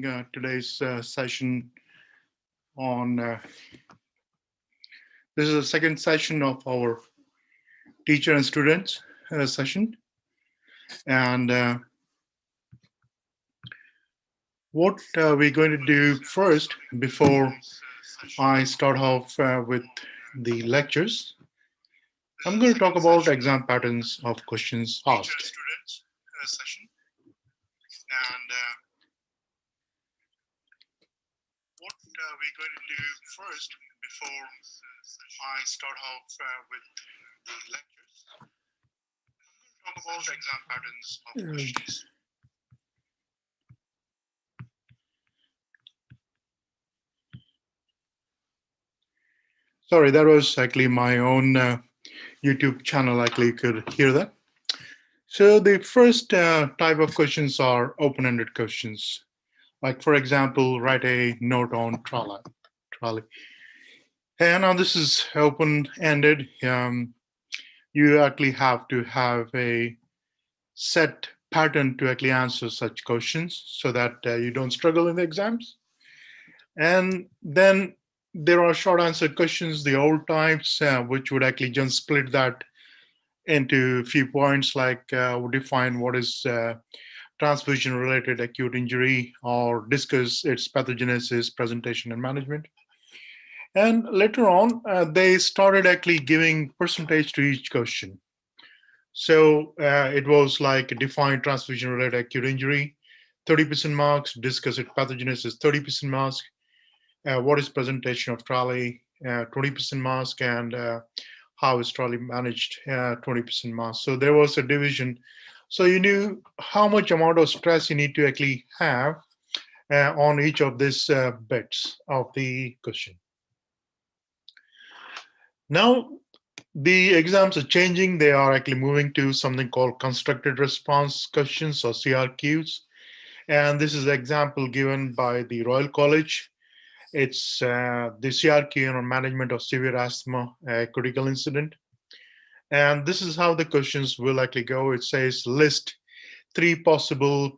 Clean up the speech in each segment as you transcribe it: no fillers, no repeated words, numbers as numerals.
Today's session on this is the second session of our teacher and students session. And what we're going to do first, before I start off with the lectures, I'm going to talk about exam patterns of questions asked. And what we're going to do first, before I start off with the lectures, I'm going to talk about exam patterns of questions. Sorry, that was actually my own YouTube channel. Actually, you could hear that. So the first type of questions are open-ended questions. Like, for example, write a note on trolley. And now this is open-ended. You actually have to have a set pattern to actually answer such questions so that you don't struggle in the exams. And then there are short answer questions, the old types, which would actually just split that into a few points, like define what is transfusion related acute injury, or discuss its pathogenesis, presentation, and management. And later on, they started actually giving percentage to each question. So it was like define transfusion related acute injury, 30% marks, discuss its pathogenesis, 30% marks, what is presentation of trolley, 20% mask, and how is trolley managed, 20% mask. So there was a division. So you knew how much amount of stress you need to actually have on each of these bits of the question. Now, the exams are changing. They are actually moving to something called constructed response questions, or CRQs. And this is an example given by the Royal College. It's the CRQ on management of severe asthma, a critical incident. And this is how the questions will actually go. It says list 3 possible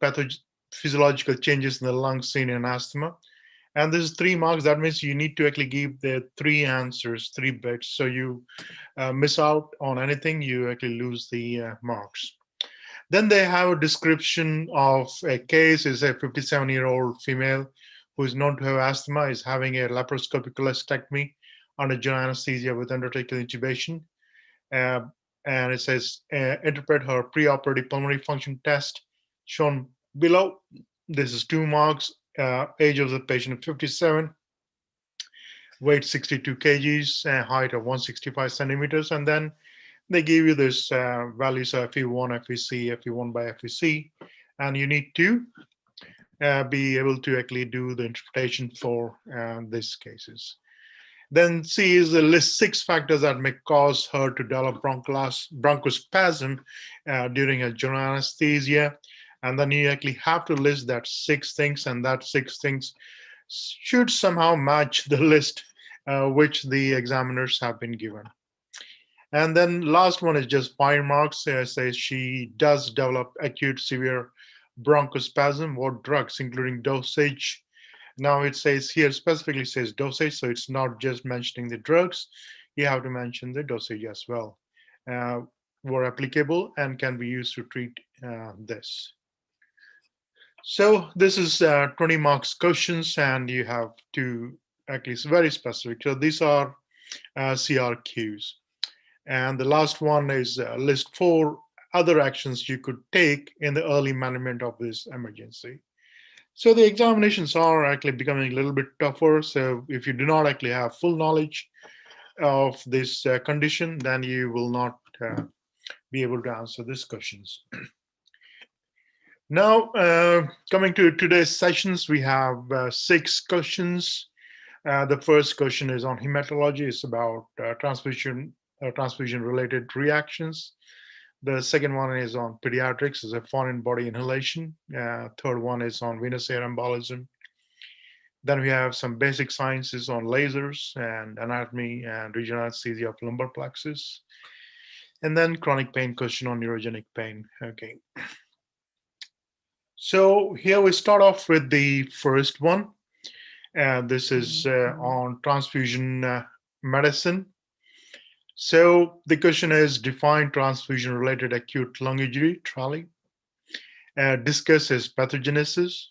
physiological changes in the lungs seen in asthma. And this is 3 marks. That means you need to actually give the 3 answers, 3 bits. So you miss out on anything, you actually lose the marks. Then they have a description of a case. Is a 57-year-old female who is known to have asthma, is having a laparoscopic cholecystectomy under general anesthesia with endotracheal intubation. Uh, and it says, interpret her preoperative pulmonary function test shown below. This is 2 marks. Age of the patient 57, weight 62 kgs, height of 165 centimeters. And then they give you this values of FE1, FEC, FE1 by FEC, and you need to be able to actually do the interpretation for these cases. Then C is the list 6 factors that may cause her to develop bronchospasm during a general anesthesia. And then you actually have to list that 6 things, and that 6 things should somehow match the list which the examiners have been given. And then last one is just 5 marks. Says she does develop acute severe bronchospasm. What drugs, including dosage? Now it says here, specifically says dosage, so it's not just mentioning the drugs. You have to mention the dosage as well. Were applicable and can be used to treat this. So this is 20 marks questions, and you have to, at least very specific. So these are CRQs. And the last one is list 4 other actions you could take in the early management of this emergency. So the examinations are actually becoming a little bit tougher. So if you do not actually have full knowledge of this condition, then you will not be able to answer these questions. Now, coming to today's sessions, we have 6 questions. The first question is on hematology. It's about transfusion-related reactions. The second one is on pediatrics, is a foreign body inhalation. Third one is on venous air embolism. Then we have some basic sciences on lasers and anatomy and regional anesthesia of lumbar plexus. And then chronic pain question on neurogenic pain. Okay. So here we start off with the first one. This is on transfusion medicine. So the question is define transfusion-related acute lung injury, TRALI. Discuss its pathogenesis.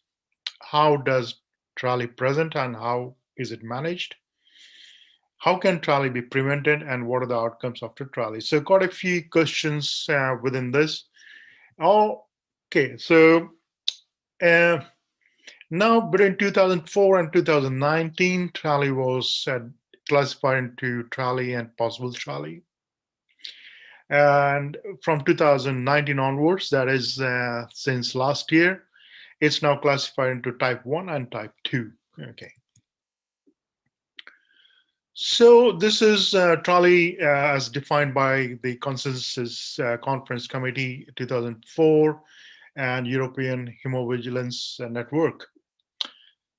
How does TRALI present and how is it managed? How can TRALI be prevented and what are the outcomes after TRALI? So got a few questions within this. Oh, okay. So uh, now between 2004 and 2019, TRALI was classified into TRALI and possible TRALI. And from 2019 onwards, that is since last year, it's now classified into type 1 and type 2. Okay. So this is TRALI as defined by the Consensus Conference Committee 2004 and European Hemovigilance Network.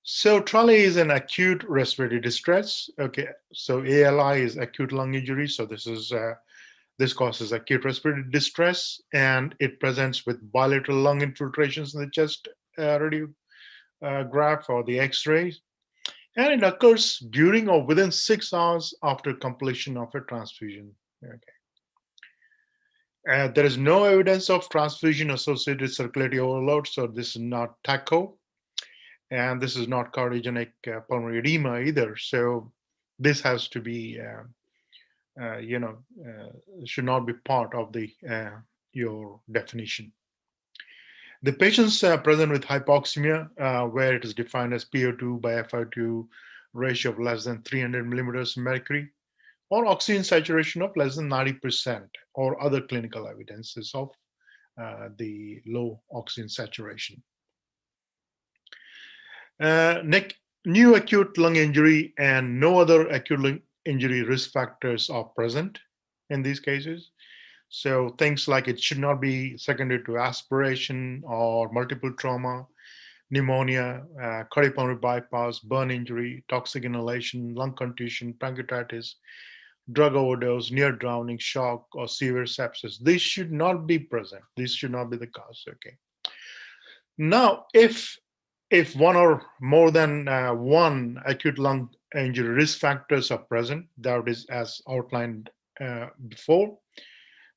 So TRALI is an acute respiratory distress. Okay, so ALI is acute lung injury. So this causes acute respiratory distress, and it presents with bilateral lung infiltrations in the chest radiograph or the X-ray, and it occurs during or within 6 hours after completion of a transfusion. Okay. There is no evidence of transfusion-associated circulatory overload, so this is not TACO, and this is not cardiogenic pulmonary edema either. So this has to be, should not be part of the your definition. The patients present with hypoxemia, where it is defined as PO2 by FiO2 ratio of less than 300 millimeters of mercury, or oxygen saturation of less than 90%, or other clinical evidences of the low oxygen saturation. New acute lung injury and no other acute lung injury risk factors are present in these cases. So things like it should not be secondary to aspiration or multiple trauma, pneumonia, cardiopulmonary bypass, burn injury, toxic inhalation, lung contusion, pancreatitis, drug overdose, near drowning, shock, or severe sepsis. This should not be present. This should not be the cause. Okay. Now, if one or more than one acute lung injury risk factors are present, that is as outlined before,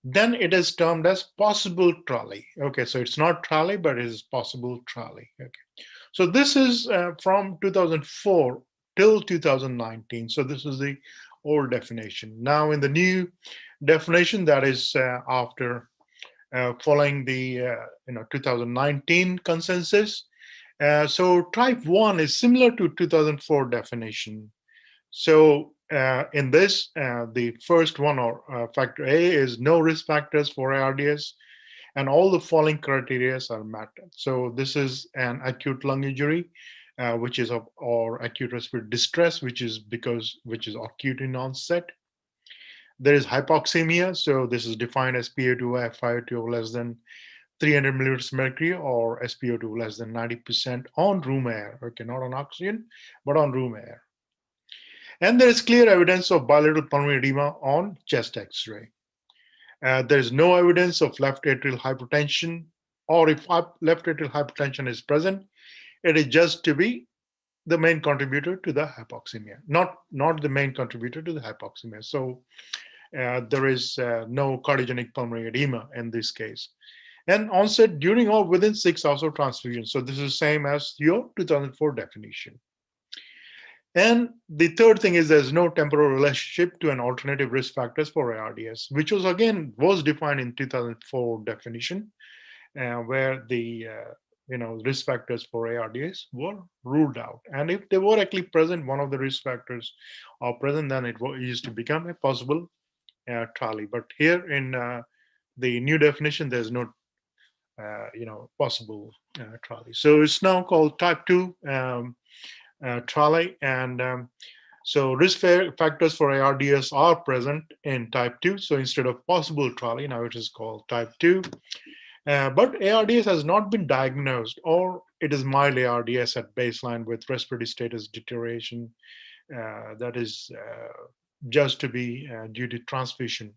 then it is termed as possible TRALI. Okay, so it's not TRALI, but it is possible TRALI. Okay, so this is from 2004 till 2019. So this is the old definition. Now in the new definition, that is after following the 2019 consensus. So type 1 is similar to 2004 definition. So in this, the first one, or factor A, is no risk factors for ARDS, and all the following criteria are met. So this is an acute lung injury, which is or acute respiratory distress, which is acute in onset. There is hypoxemia, so this is defined as PO2 FiO2 less than 300 millimeters mercury, or SpO2 less than 90% on room air. Okay, not on oxygen, but on room air. And there is clear evidence of bilateral pulmonary edema on chest X-ray. There is no evidence of left atrial hypertension, or if left atrial hypertension is present, it is just to be the main contributor to the hypoxemia, not the main contributor to the hypoxemia. So there is no cardiogenic pulmonary edema in this case. And onset during or within 6 hours of transfusion. So this is the same as your 2004 definition. And the third thing is there's no temporal relationship to an alternative risk factors for ARDS, which was defined in 2004 definition, where the risk factors for ARDS were ruled out. And if they were actually present, one of the risk factors are present, then it used to become a possible TRALI. But here in the new definition, there's no possible TRALI. So it's now called type 2 TRALI, and so risk factors for ARDS are present in type 2. So instead of possible TRALI, now it is called type 2. But ARDS has not been diagnosed, or it is mild ARDS at baseline with respiratory status deterioration that is just to be due to transfusion.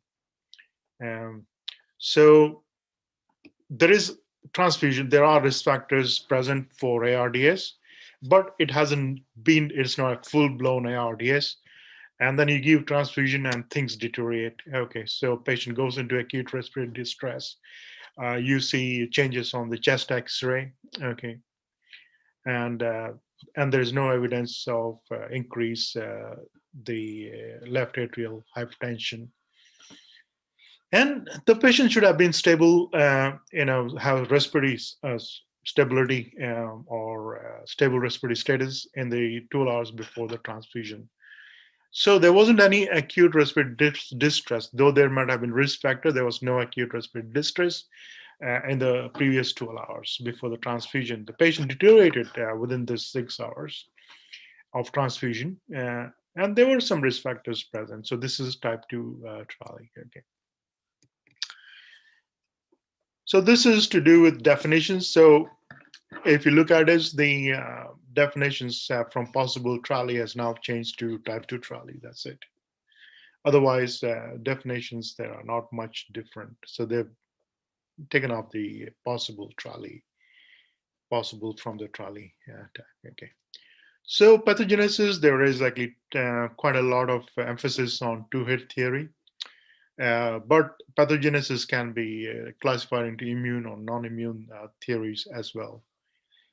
So there is transfusion, there are risk factors present for ARDS, but it's not a full-blown ARDS. And then you give transfusion and things deteriorate. Okay, so patient goes into acute respiratory distress. You see changes on the chest X-ray. Okay, and there is no evidence of increase the left atrial hypertension. And the patient should have been stable, have respiratory stability or stable respiratory status in the 2 hours before the transfusion. So there wasn't any acute respiratory distress, though there might have been risk factor. There was no acute respiratory distress in the previous 12 hours before the transfusion. The patient deteriorated within the 6 hours of transfusion, and there were some risk factors present. So this is type 2 trial. Okay. So this is to do with definitions. So if you look at it, the definitions from possible TRALI has now changed to type 2 TRALI. That's it. Otherwise, definitions there are not much different. So they've taken off the possible TRALI, possible from the TRALI tag. Okay. So pathogenesis, there is actually quite a lot of emphasis on two-hit theory. But pathogenesis can be classified into immune or non-immune theories as well.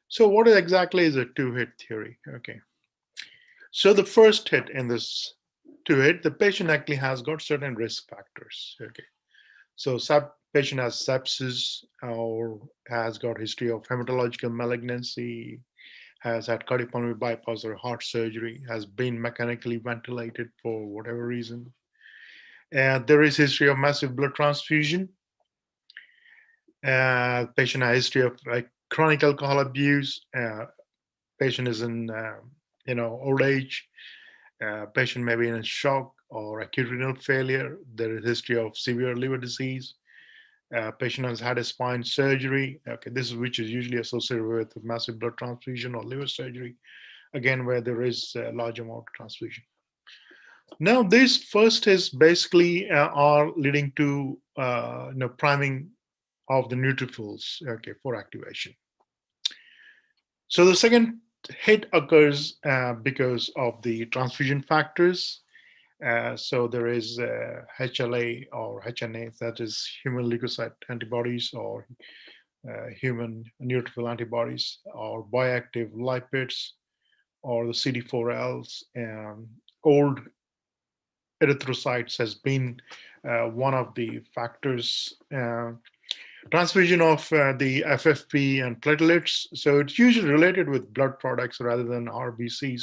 So what exactly is a two-hit theory? Okay. So the first hit in this two-hit, the patient actually has got certain risk factors. Okay. So patient has sepsis or has got history of hematological malignancy, has had cardiopulmonary bypass or heart surgery, has been mechanically ventilated for whatever reason. And there is history of massive blood transfusion. Patient has history of chronic alcohol abuse. Patient is in old age. Patient may be in shock or acute renal failure. There is history of severe liver disease. Patient has had a spine surgery. Okay, this is which is usually associated with massive blood transfusion or liver surgery. Again, where there is a large amount of transfusion. Now, this first is basically are leading to priming of the neutrophils, okay, for activation. So the second hit occurs because of the transfusion factors. So there is HLA or HNA, that is human leukocyte antibodies or human neutrophil antibodies, or bioactive lipids, or the CD4Ls. Old erythrocytes has been one of the factors. Transfusion of the FFP and platelets. So it's usually related with blood products rather than RBCs.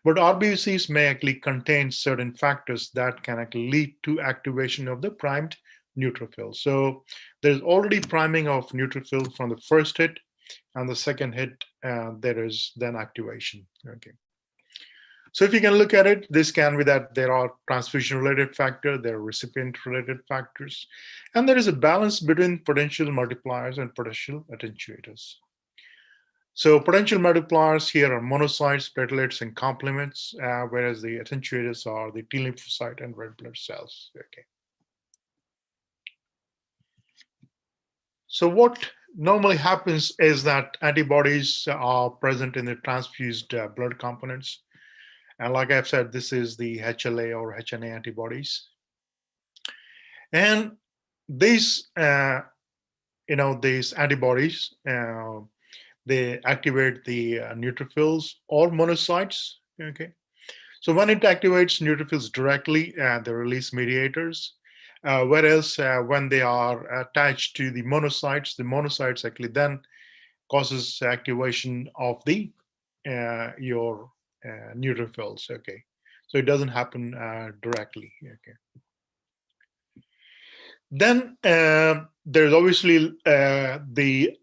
But RBCs may actually contain certain factors that can actually lead to activation of the primed neutrophil. So there's already priming of neutrophil from the first hit, and the second hit, there is then activation. Okay. So if you can look at it, this can be that there are transfusion-related factors, there are recipient-related factors, and there is a balance between potential multipliers and potential attenuators. So potential multipliers here are monocytes, platelets, and complements, whereas the attenuators are the T lymphocyte and red blood cells. Okay. So what normally happens is that antibodies are present in the transfused blood components. And like I've said, this is the HLA or HNA antibodies. And these, these antibodies, they activate the neutrophils or monocytes. Okay. So when it activates neutrophils directly, they release mediators. Whereas when they are attached to the monocytes actually then causes activation of the your neutrophils. Okay, so it doesn't happen directly. Okay. Then there's obviously the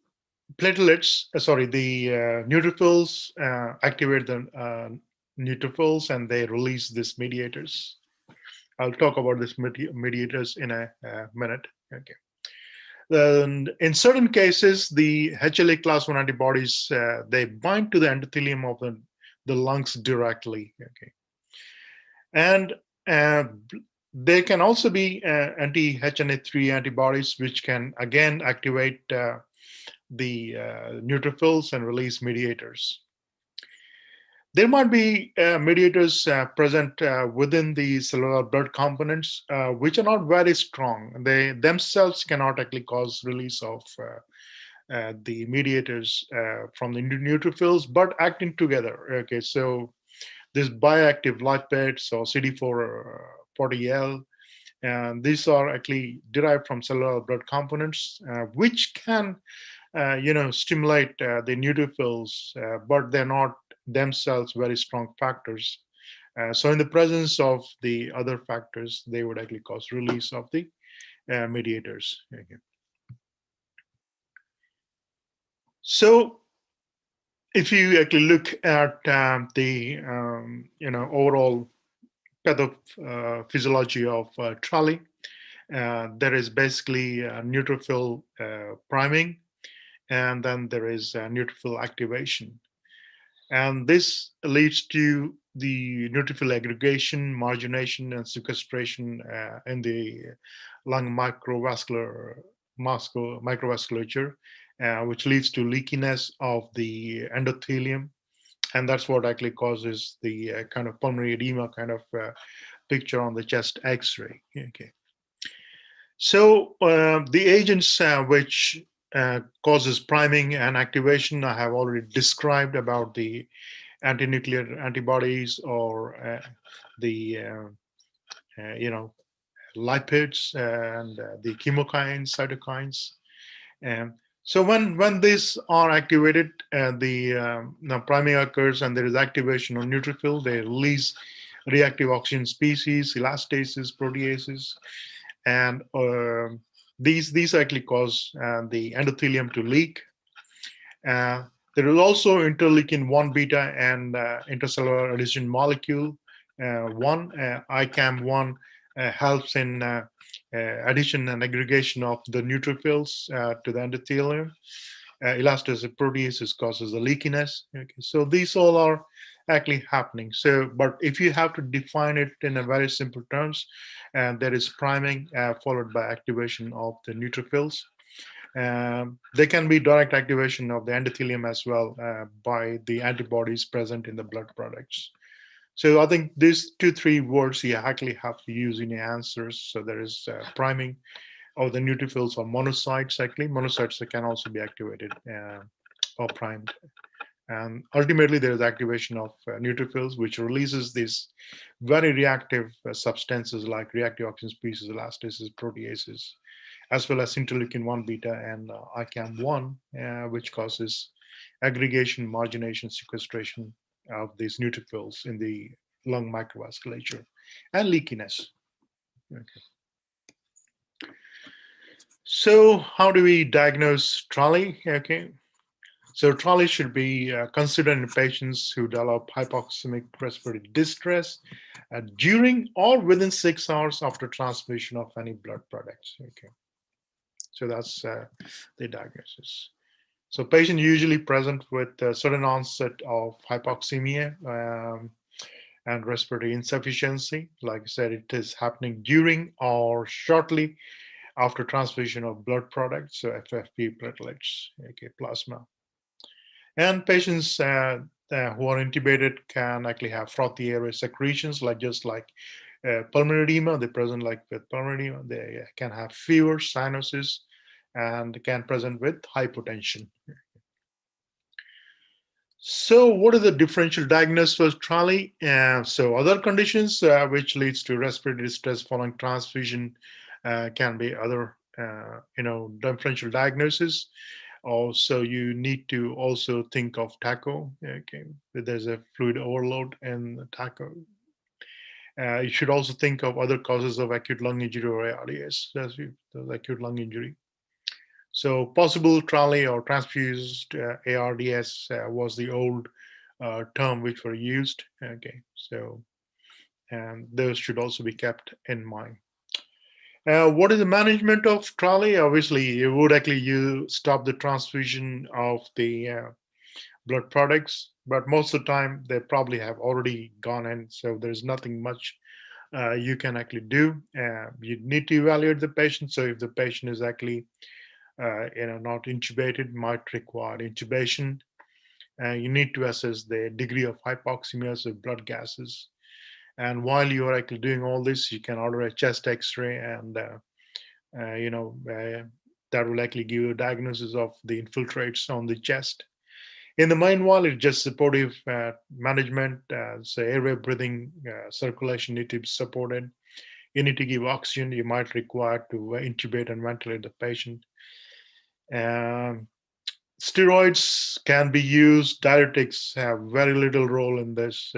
platelets. The neutrophils activate the neutrophils and they release these mediators. I'll talk about these mediators in a minute. Okay. In certain cases, the HLA class 1 antibodies, they bind to the endothelium of the lungs directly. Okay. And there can also be anti-HNA3 antibodies, which can again activate the neutrophils and release mediators. There might be mediators present within the cellular blood components, which are not very strong. They themselves cannot actually cause release of the mediators from the neutrophils, but acting together. Okay, so this bioactive lipids or CD440L, and these are actually derived from cellular blood components, which can stimulate the neutrophils, but they're not themselves very strong factors. So in the presence of the other factors, they would actually cause release of the mediators. Okay. So if you actually look at the overall pathophysiology of Trally, there is basically neutrophil priming, and then there is neutrophil activation. And this leads to the neutrophil aggregation, margination, and sequestration in the lung microvasculature, which leads to leakiness of the endothelium. And that's what actually causes the kind of pulmonary edema kind of picture on the chest X-ray. Okay. So the agents which causes priming and activation, I have already described about the anti-nuclear antibodies or the lipids and the chemokines, cytokines. So when these are activated, the priming occurs and there is activation on neutrophil. They release reactive oxygen species, elastases, proteases, and these actually cause the endothelium to leak. There is also interleukin 1 beta and intracellular adhesion molecule 1, ICAM1, helps in addition and aggregation of the neutrophils to the endothelium. Elastase proteases causes the leakiness. Okay, so these all are actually happening. So, but if you have to define it in a very simple terms, there is priming followed by activation of the neutrophils. There can be direct activation of the endothelium as well by the antibodies present in the blood products. So I think these 2-3 words you actually have to use in your answers. So there is priming of the neutrophils or monocytes. Actually, monocytes that can also be activated or primed. And ultimately, there is activation of neutrophils, which releases these very reactive substances like reactive oxygen species, elastases, proteases, as well as interleukin 1 beta and ICAM1, which causes aggregation, margination, sequestration of these neutrophils in the lung microvasculature and leakiness. Okay. So how do we diagnose Trally? Okay. So Trally should be considered in patients who develop hypoxemic respiratory distress during or within 6 hours after transfusion of any blood products. Okay. So that's the diagnosis. So patient usually present with sudden onset of hypoxemia and respiratory insufficiency. Like I said, it is happening during or shortly after transfusion of blood products, so FFP platelets, okay, plasma. And patients who are intubated can actually have frothy airway secretions, just like pulmonary edema. They present like with pulmonary edema. They can have fever, sinuses, and can present with hypotension. So what is the differential diagnosis for Trally? So other conditions which leads to respiratory distress following transfusion can be other, differential diagnosis. Also, you need to also think of TACO. Okay, there's a fluid overload in the TACO. You should also think of other causes of acute lung injury or ARDS, that's acute lung injury. So possible Trally or transfused ARDS was the old term which were used. Okay, so and those should also be kept in mind. What is the management of Trally? Obviously, you would actually stop the transfusion of the blood products, but most of the time they probably have already gone in, so there's nothing much you can actually do. You need to evaluate the patient. So if the patient is actually not intubated, might require intubation. You need to assess the degree of hypoxemia, so blood gases. And while you are actually doing all this, you can order a chest X-ray, and that will likely give you a diagnosis of the infiltrates on the chest. In the meanwhile, it's just supportive management. So airway, breathing, circulation need to be supported. You need to give oxygen. You might require to intubate and ventilate the patient. Um, Steroids can be used. Diuretics have very little role in this.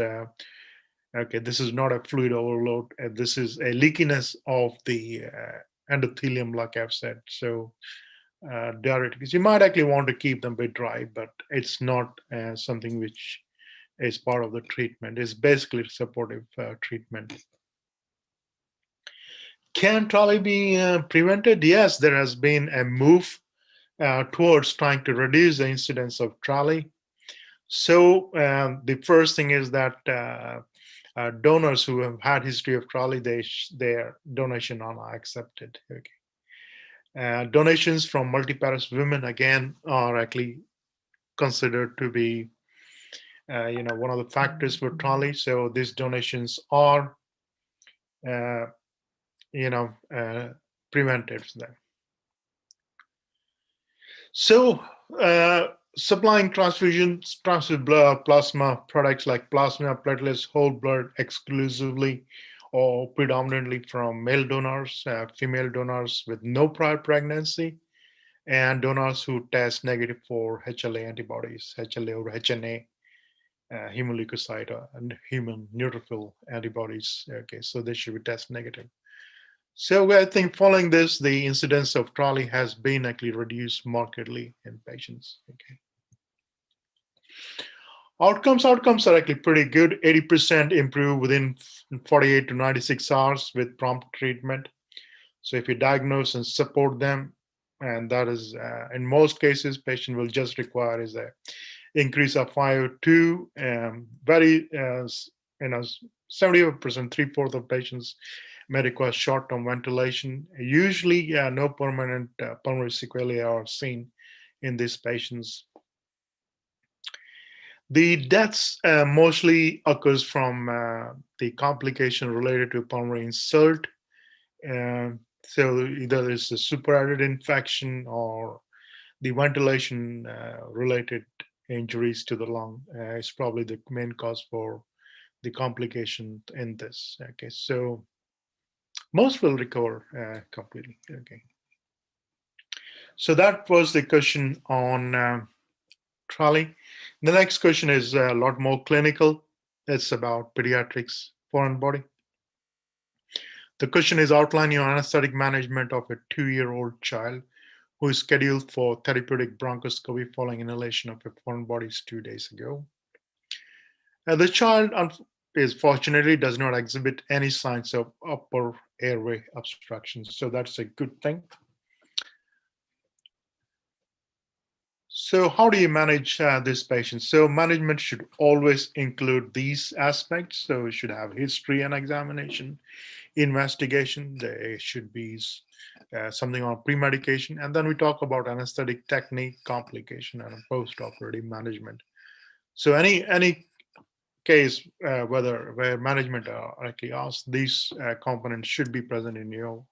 Okay, this is not a fluid overload. This is a leakiness of the endothelium, like I've said. So diuretics, you might actually want to keep them a bit dry, but it's not something which is part of the treatment. It's basically supportive treatment. Can TRALI be prevented? Yes, there has been a move towards trying to reduce the incidence of TRALI. So the first thing is that donors who have had history of TRALI, their donation are not accepted. Okay. Donations from multiparous women, again, are actually considered to be one of the factors for TRALI. So these donations are uh, prevented then. So supplying transfusions, transfused blood, plasma products like plasma, platelets, whole blood exclusively or predominantly from male donors, female donors with no prior pregnancy, and donors who test negative for HLA antibodies, HLA or HNA, hemoleukocyte and human neutrophil antibodies. Okay, so they should be test negative. So I think following this, the incidence of TRALI has been actually reduced markedly in patients. Okay. Outcomes are actually pretty good. 80% improve within 48 to 96 hours with prompt treatment. So if you diagnose and support them, and that is in most cases, patient will just require is a increase of 5 to very 70%, three-fourths of patients may require short-term ventilation. Usually, no permanent pulmonary sequelae are seen in these patients. The deaths mostly occurs from the complication related to pulmonary insult. Uh, so either it's a superadded infection or the ventilation related injuries to the lung is probably the main cause for the complication in this. Okay, so most will recover completely. Okay, so that was the question on TRALI. The next question is a lot more clinical. It's about pediatrics, foreign body. The question is outline your anesthetic management of a 2-year-old child who is scheduled for therapeutic bronchoscopy following inhalation of a foreign body 2 days ago. The child is fortunately does not exhibit any signs of upper airway obstruction, so that's a good thing. So how do you manage this patient? So management should always include these aspects. So it should have history and examination, investigation. There should be something on pre-medication. And then we talk about anesthetic technique, complication, and post-operative management. So any case where management are actually asked, these components should be present in your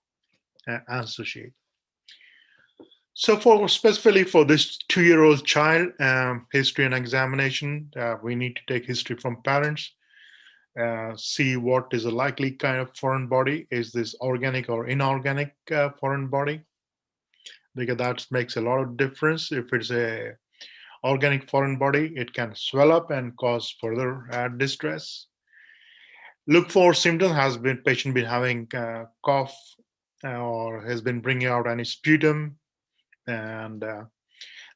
answer sheet. So for specifically for this 2-year-old child, history and examination, we need to take history from parents, see what is a likely kind of foreign body. Is this organic or inorganic foreign body? Because that makes a lot of difference. If it's a organic foreign body, it can swell up and cause further distress. Look for symptoms. Has been patient been having cough or has been bringing out any sputum, and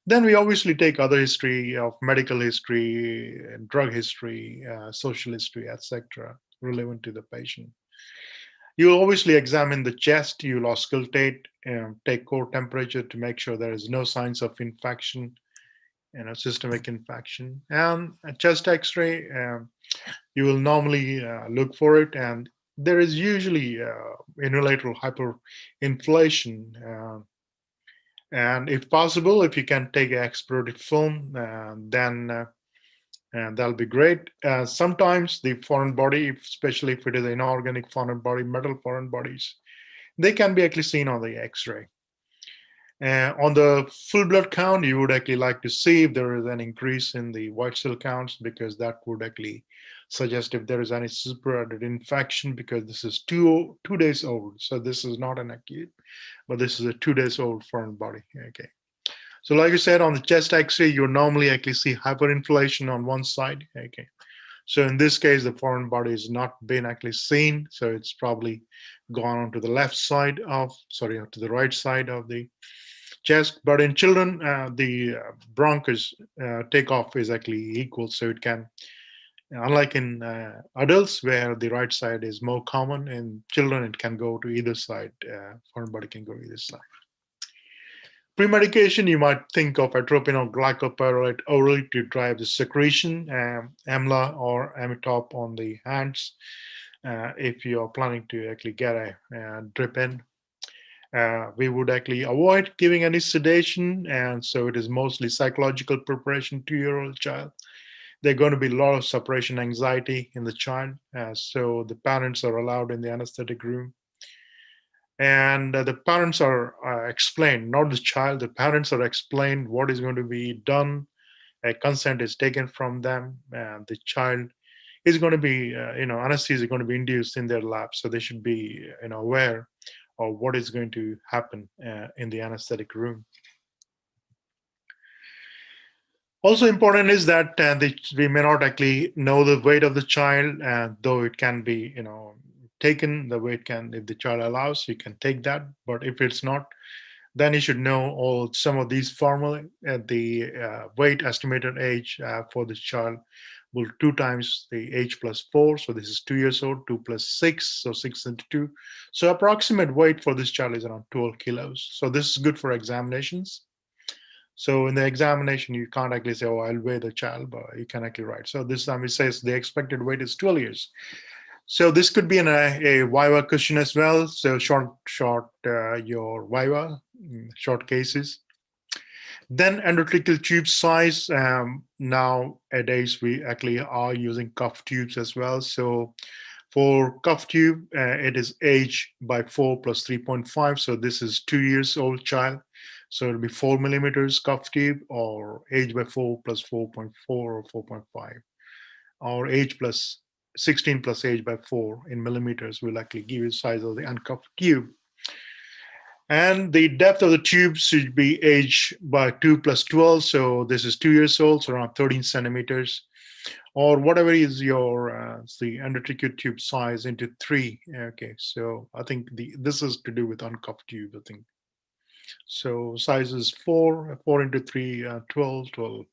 then we obviously take other history of medical history, drug history, social history, etc., relevant to the patient. You'll obviously examine the chest. You'll auscultate, take core temperature to make sure there is no signs of infection, systemic infection, and a chest X-ray. You will normally look for it, and there is usually unilateral hyperinflation And if possible, if you can take an explorative film, then that'll be great. Sometimes the foreign body, especially if it is inorganic foreign body, metal foreign bodies, they can be actually seen on the X-ray. On the full blood count, you would actually like to see if there is an increase in the white cell counts, because that would actually suggest if there is any superadded infection, because this is 2 days old. So this is not an acute, but this is a 2 days old foreign body. Okay. So like I said, on the chest X-ray, you normally actually see hyperinflation on one side. Okay. So in this case, the foreign body has not been actually seen. So it's probably gone on to the left side of, sorry, to the right side of the chest. But in children, the bronchus takeoff is actually equal. So it can, unlike in adults where the right side is more common, in children, it can go to either side. Foreign body can go either side. Pre-medication, you might think of atropine or glycopyrrolate orally to drive the secretion, amla or amitop on the hands, if you're planning to actually get a drip in. We would actually avoid giving any sedation, and so it is mostly psychological preparation. 2-year-old child, there's going to be a lot of separation anxiety in the child, so the parents are allowed in the anesthetic room, and the parents are explained, not the child, the parents are explained what is going to be done. A consent is taken from them, and the child is going to be, anesthesia is going to be induced in their lap, so they should be, aware of what is going to happen in the anesthetic room. Also important is that we may not actually know the weight of the child, though it can be, taken. The weight can, if the child allows, you can take that. But if it's not, then you should know all some of these formulae. The weight estimated age for this child will 2 times the age plus 4. So this is 2 years old, 2 plus 6, so 6 into 2. So approximate weight for this child is around 12 kilos. So this is good for examinations. So in the examination, you can't actually say, oh, I'll weigh the child, but you can actually write. So this time it says the expected weight is 12 years. So this could be in a Viva question as well. So short your Viva, short cases. Then endotracheal tube size. Nowadays, we actually are using cuff tubes as well. So for cuff tube, it is age by 4 plus 3.5. So this is 2 years old child. So it'll be 4 millimeters cuff tube, or age by 4 plus 4.4 or 4.5, or age plus 16 plus age by 4 in millimeters will actually give you the size of the uncuffed tube. And the depth of the tube should be age by 2 plus 12. So this is 2 years old, so around 13 centimeters, or whatever is your the endotracheal tube size into 3. Okay, so I think this is to do with uncuffed tube, I think. So size is 4 into 3, 12, 12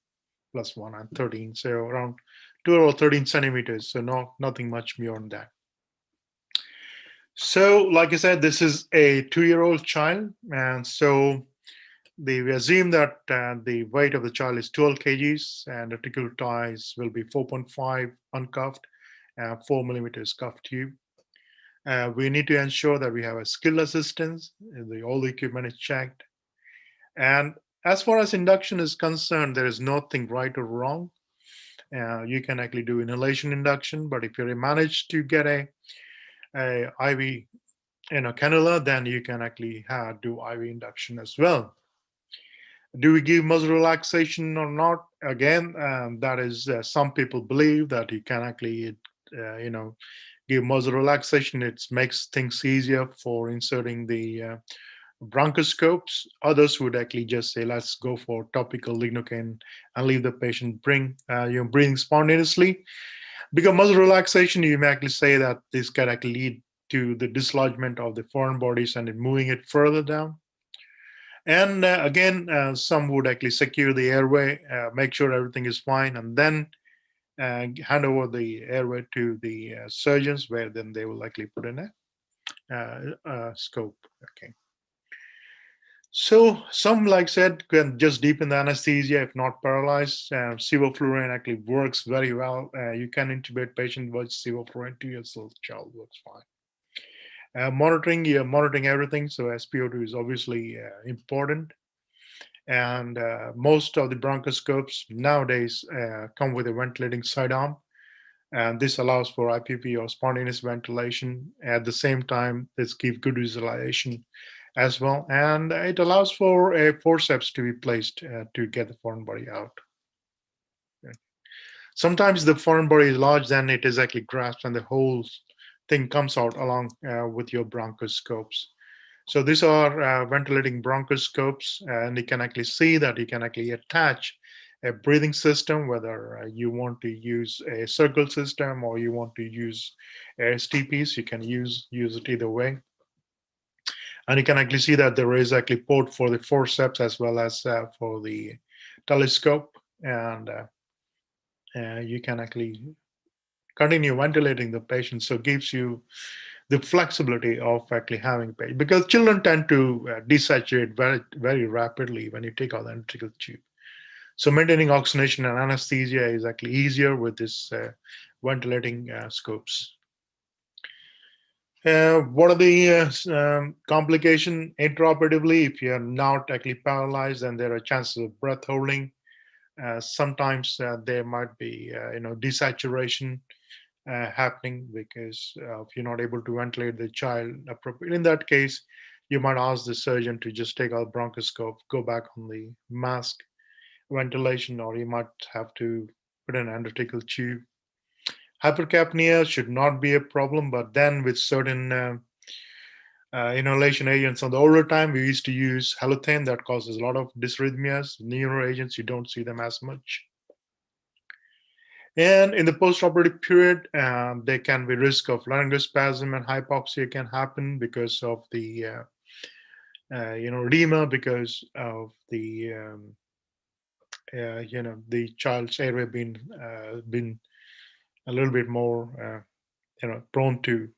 plus 1, and 13. So around 12 or 13 centimeters. So nothing much beyond that. So, like I said, this is a 2-year-old child, and so we assume that the weight of the child is 12 kgs, and the articular size will be 4.5 uncuffed, 4 millimeters cuff tube. We need to ensure that we have a skilled assistance. All the equipment is checked, and as far as induction is concerned, there is nothing right or wrong. You can actually do inhalation induction, but if you manage to get a IV cannula, then you can actually do IV induction as well. Do we give muscle relaxation or not? Again, that is some people believe that you can actually, give muscle relaxation. It makes things easier for inserting the bronchoscopes. Others would actually just say, let's go for topical lignocaine and leave the patient breathing spontaneously. Because muscle relaxation, you may actually say that this can actually lead to the dislodgement of the foreign bodies and moving it further down. And again, some would actually secure the airway, make sure everything is fine, and then hand over the airway to the surgeons, where then they will likely put in a scope. Okay. So some, like I said, can just deepen the anesthesia if not paralyzed. Sevoflurane actually works very well. You can intubate patient with sevoflurane. 2 years old child works fine. Monitoring, you're monitoring everything. So SpO2 is obviously important. And most of the bronchoscopes nowadays come with a ventilating side arm, and this allows for IPV or spontaneous ventilation. At the same time, this gives good visualization as well, and it allows for a forceps to be placed to get the foreign body out. Sometimes the foreign body is large, then it is actually grasped, and the whole thing comes out along with your bronchoscopes. So these are ventilating bronchoscopes, and you can actually see that you can actually attach a breathing system, whether you want to use a circle system or you want to use STPs. You can use it either way. And you can actually see that there is actually port for the forceps as well as for the telescope. And you can actually continue ventilating the patient. So it gives you the flexibility of actually having patient, because children tend to desaturate very, very rapidly when you take out the ventricular tube. So maintaining oxygenation and anesthesia is actually easier with this ventilating scopes. What are the complication intraoperatively? If you are not actually paralyzed, then there are chances of breath holding. Sometimes there might be, desaturation happening because if you're not able to ventilate the child appropriately. In that case, you might ask the surgeon to just take out bronchoscope, go back on the mask ventilation, or you might have to put an endotracheal tube. Hypercapnia should not be a problem, but then with certain inhalation agents on the older time, we used to use halothane that causes a lot of dysrhythmias. Neuro agents, you don't see them as much. And in the postoperative period, there can be risk of laryngospasm and hypoxia can happen because of the edema, because of the the child's airway been a little bit more prone to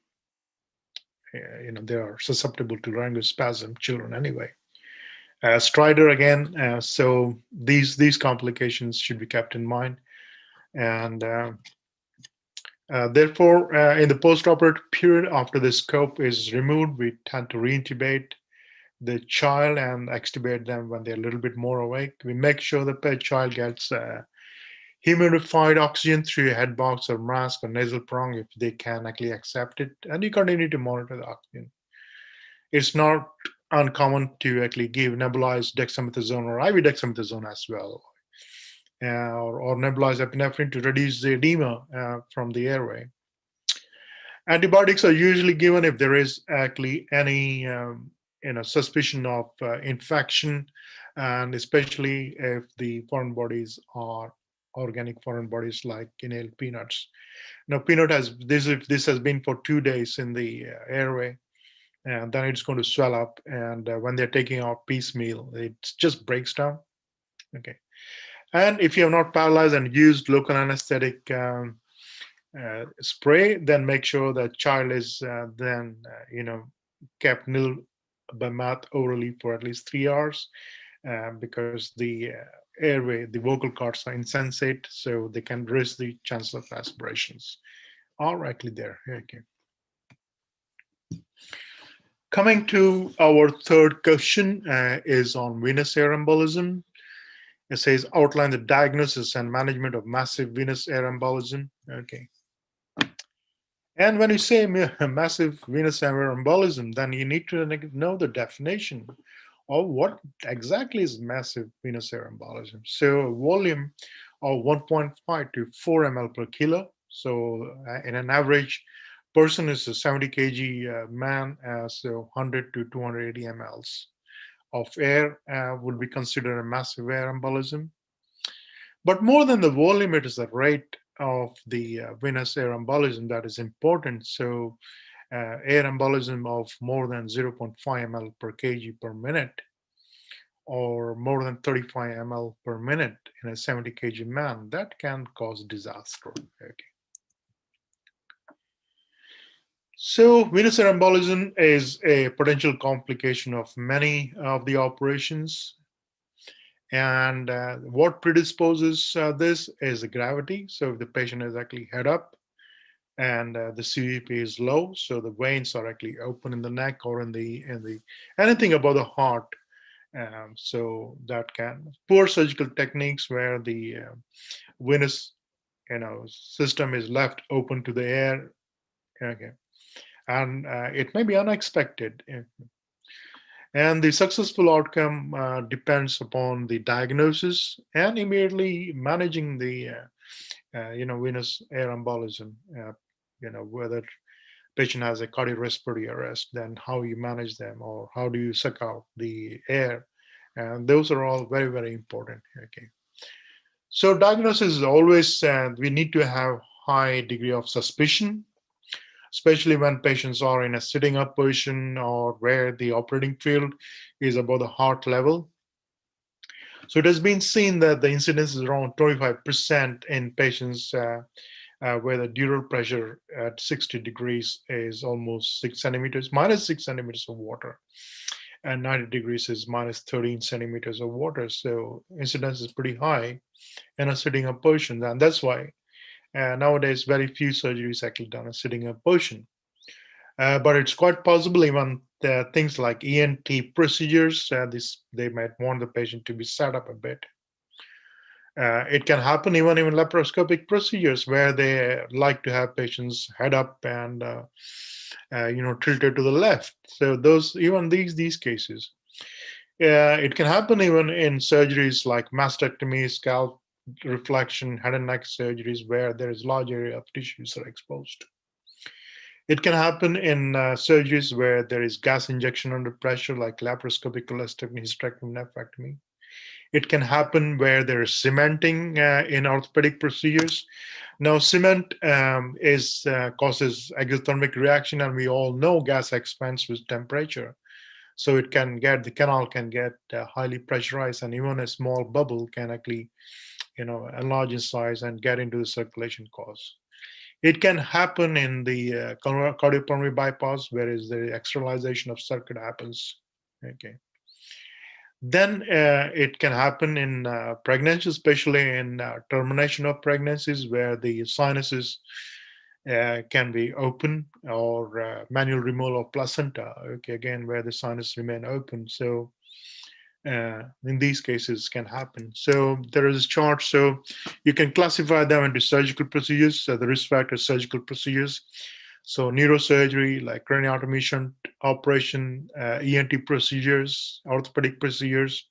they are susceptible to laryngospasm, children anyway. Stridor again, so these complications should be kept in mind, and therefore, in the postoperative period after the scope is removed, we tend to reintubate the child and extubate them when they're a little bit more awake. We make sure the child gets humidified oxygen through a head box or mask or nasal prong if they can actually accept it, and you continue to monitor the oxygen. It's not uncommon to actually give nebulized dexamethasone or IV dexamethasone as well, or nebulized epinephrine to reduce the edema from the airway. Antibiotics are usually given if there is actually any suspicion of infection, and especially if the foreign bodies are organic foreign bodies like inhaled peanuts. Now, peanut has this, if this has been for 2 days in the airway, and then it's going to swell up, and when they're taking out piecemeal, it just breaks down. Okay. And if you have not paralyzed and used local anesthetic spray, then make sure that child is then kept nil by mouth orally for at least 3 hours, because the airway, the vocal cords are insensate, so they can risk the chance of aspirations. All rightly there. Okay. Coming to our third question is on venous air embolism. It says outline the diagnosis and management of massive venous air embolism. Okay. And when you say massive venous air embolism, then you need to know the definition of what exactly is massive venous air embolism. So a volume of 1.5 to 4 ml per kilo. So in an average person is a 70 kg man, so 100 to 280 mLs of air would be considered a massive air embolism. But more than the volume, it is the rate of the venous air embolism that is important. So air embolism of more than 0.5 ml per kg per minute, or more than 35 ml per minute in a 70 kg man, that can cause disaster. Okay. So venous air embolism is a potential complication of many of the operations. And what predisposes this is the gravity. So if the patient is actually head up and the CVP is low, so the veins are actually open in the neck or in the anything above the heart, So that can poor surgical techniques where the venous system is left open to the air. Okay, and it may be unexpected. And the successful outcome depends upon the diagnosis and immediately managing the venous air embolism. Whether patient has a cardiorespiratory arrest, then how you manage them, or how do you suck out the air, and those are all very, very important. Okay, so diagnosis is always we need to have high degree of suspicion, especially when patients are in a sitting up position or where the operating field is above the heart level. So it has been seen that the incidence is around 25% in patients where the dural pressure at 60 degrees is almost 6 centimeters, minus 6 centimeters of water, and 90 degrees is minus 13 centimeters of water. So incidence is pretty high in a sitting up position, and that's why nowadays very few surgeries actually done in sitting up position. But it's quite possible even things like ENT procedures, they might want the patient to be sat up a bit. It can happen even in laparoscopic procedures where they like to have patients head up and tilted to the left. So these cases, it can happen even in surgeries like mastectomy, scalp reflection, head and neck surgeries where there is large area of tissues are exposed. It can happen in surgeries where there is gas injection under pressure, like laparoscopic cholecystectomy, hysterectomy, nephrectomy. It can happen where there is cementing in orthopedic procedures. Now, cement causes exothermic reaction, and we all know gas expands with temperature. So the canal can get highly pressurized, and even a small bubble can actually, enlarge in size and get into the circulation cause. It can happen in the cardiopulmonary bypass, whereas the externalization of circuit happens. Okay. Then it can happen in pregnancy, especially in termination of pregnancies, where the sinuses can be open, or manual removal of placenta. Okay, again, where the sinus remain open. So in these cases can happen. So there is a chart. So you can classify them into surgical procedures, the risk factor surgical procedures. So neurosurgery, like craniotomy, shunt operation, ENT procedures, orthopedic procedures,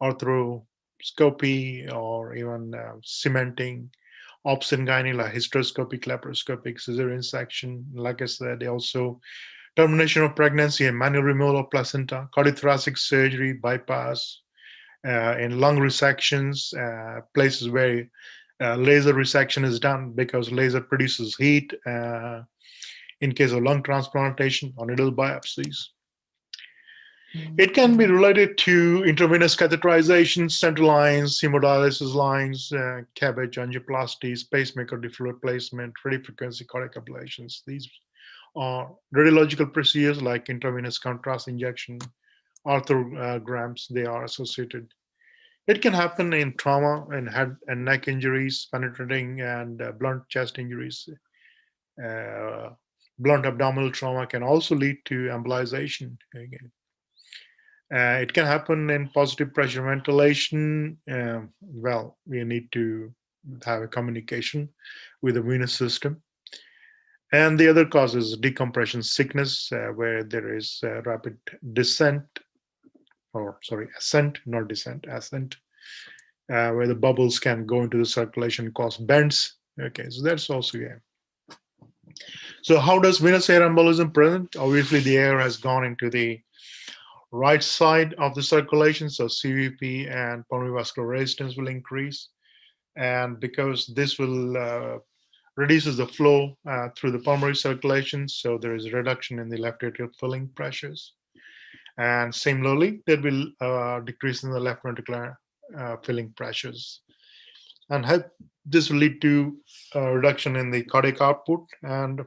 arthroscopy, or even cementing, ops and gynae, like hysteroscopic, laparoscopic, cesarean section. Like I said, they also termination of pregnancy and manual removal of placenta, cardiothoracic surgery, bypass, in lung resections, places where laser resection is done because laser produces heat, in case of lung transplantation or needle biopsies. It can be related to intravenous catheterization, central lines, hemodialysis lines, CABG, angioplasties, pacemaker replacement, radiofrequency cardiac ablations. These are radiological procedures like intravenous contrast injection, arthrograms. They are associated. It can happen in trauma and head and neck injuries, penetrating and blunt chest injuries. Uh, Blunt abdominal trauma can also lead to embolization. Again. It can happen in positive pressure ventilation. We need to have a communication with the venous system. And the other cause is decompression sickness, where there is rapid descent, ascent, not descent, ascent, where the bubbles can go into the circulation, cause bends. Okay, so that's also, yeah. So how does venous air embolism present? Obviously, the air has gone into the right side of the circulation, so CVP and pulmonary vascular resistance will increase. And because this will reduces the flow through the pulmonary circulation, so there is a reduction in the left atrial filling pressures. And similarly, there will decrease in the left ventricular filling pressures. And this will lead to a reduction in the cardiac output and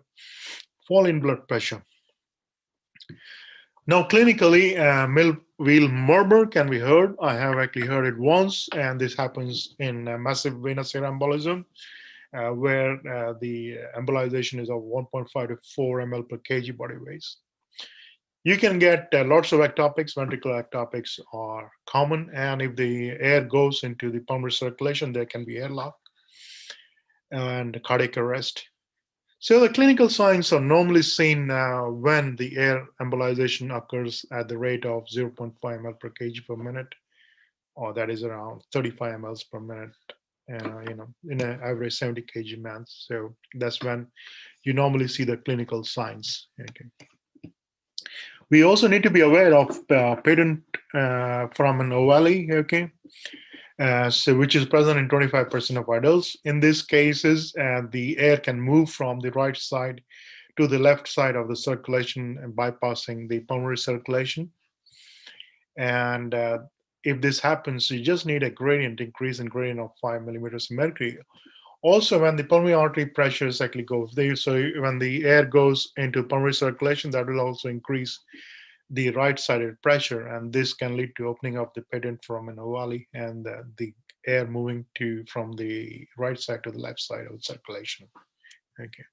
fall in blood pressure. Now, clinically, mill-wheel murmur can be heard. I have actually heard it once, and this happens in massive venous air embolism, where the embolization is of 1.5 to 4 ml per kg body weight. You can get lots of ectopics. Ventricular ectopics are common, and if the air goes into the pulmonary circulation, there can be airlock and cardiac arrest. So the clinical signs are normally seen when the air embolization occurs at the rate of 0.5 ml per kg per minute, or that is around 35 mLs per minute. In an average 70 kg man. So that's when you normally see the clinical signs. Okay. We also need to be aware of patent from an ovale, okay, so which is present in 25% of adults. In these cases, the air can move from the right side to the left side of the circulation and bypassing the pulmonary circulation. And if this happens, you just need a gradient, increase in gradient of 5 millimeters of mercury. Also, when the pulmonary artery pressures actually goes there, so when the air goes into pulmonary circulation, that will also increase the right-sided pressure, and this can lead to opening of the pedant from an ovale and the air moving to from the right side to the left side of the circulation. Okay.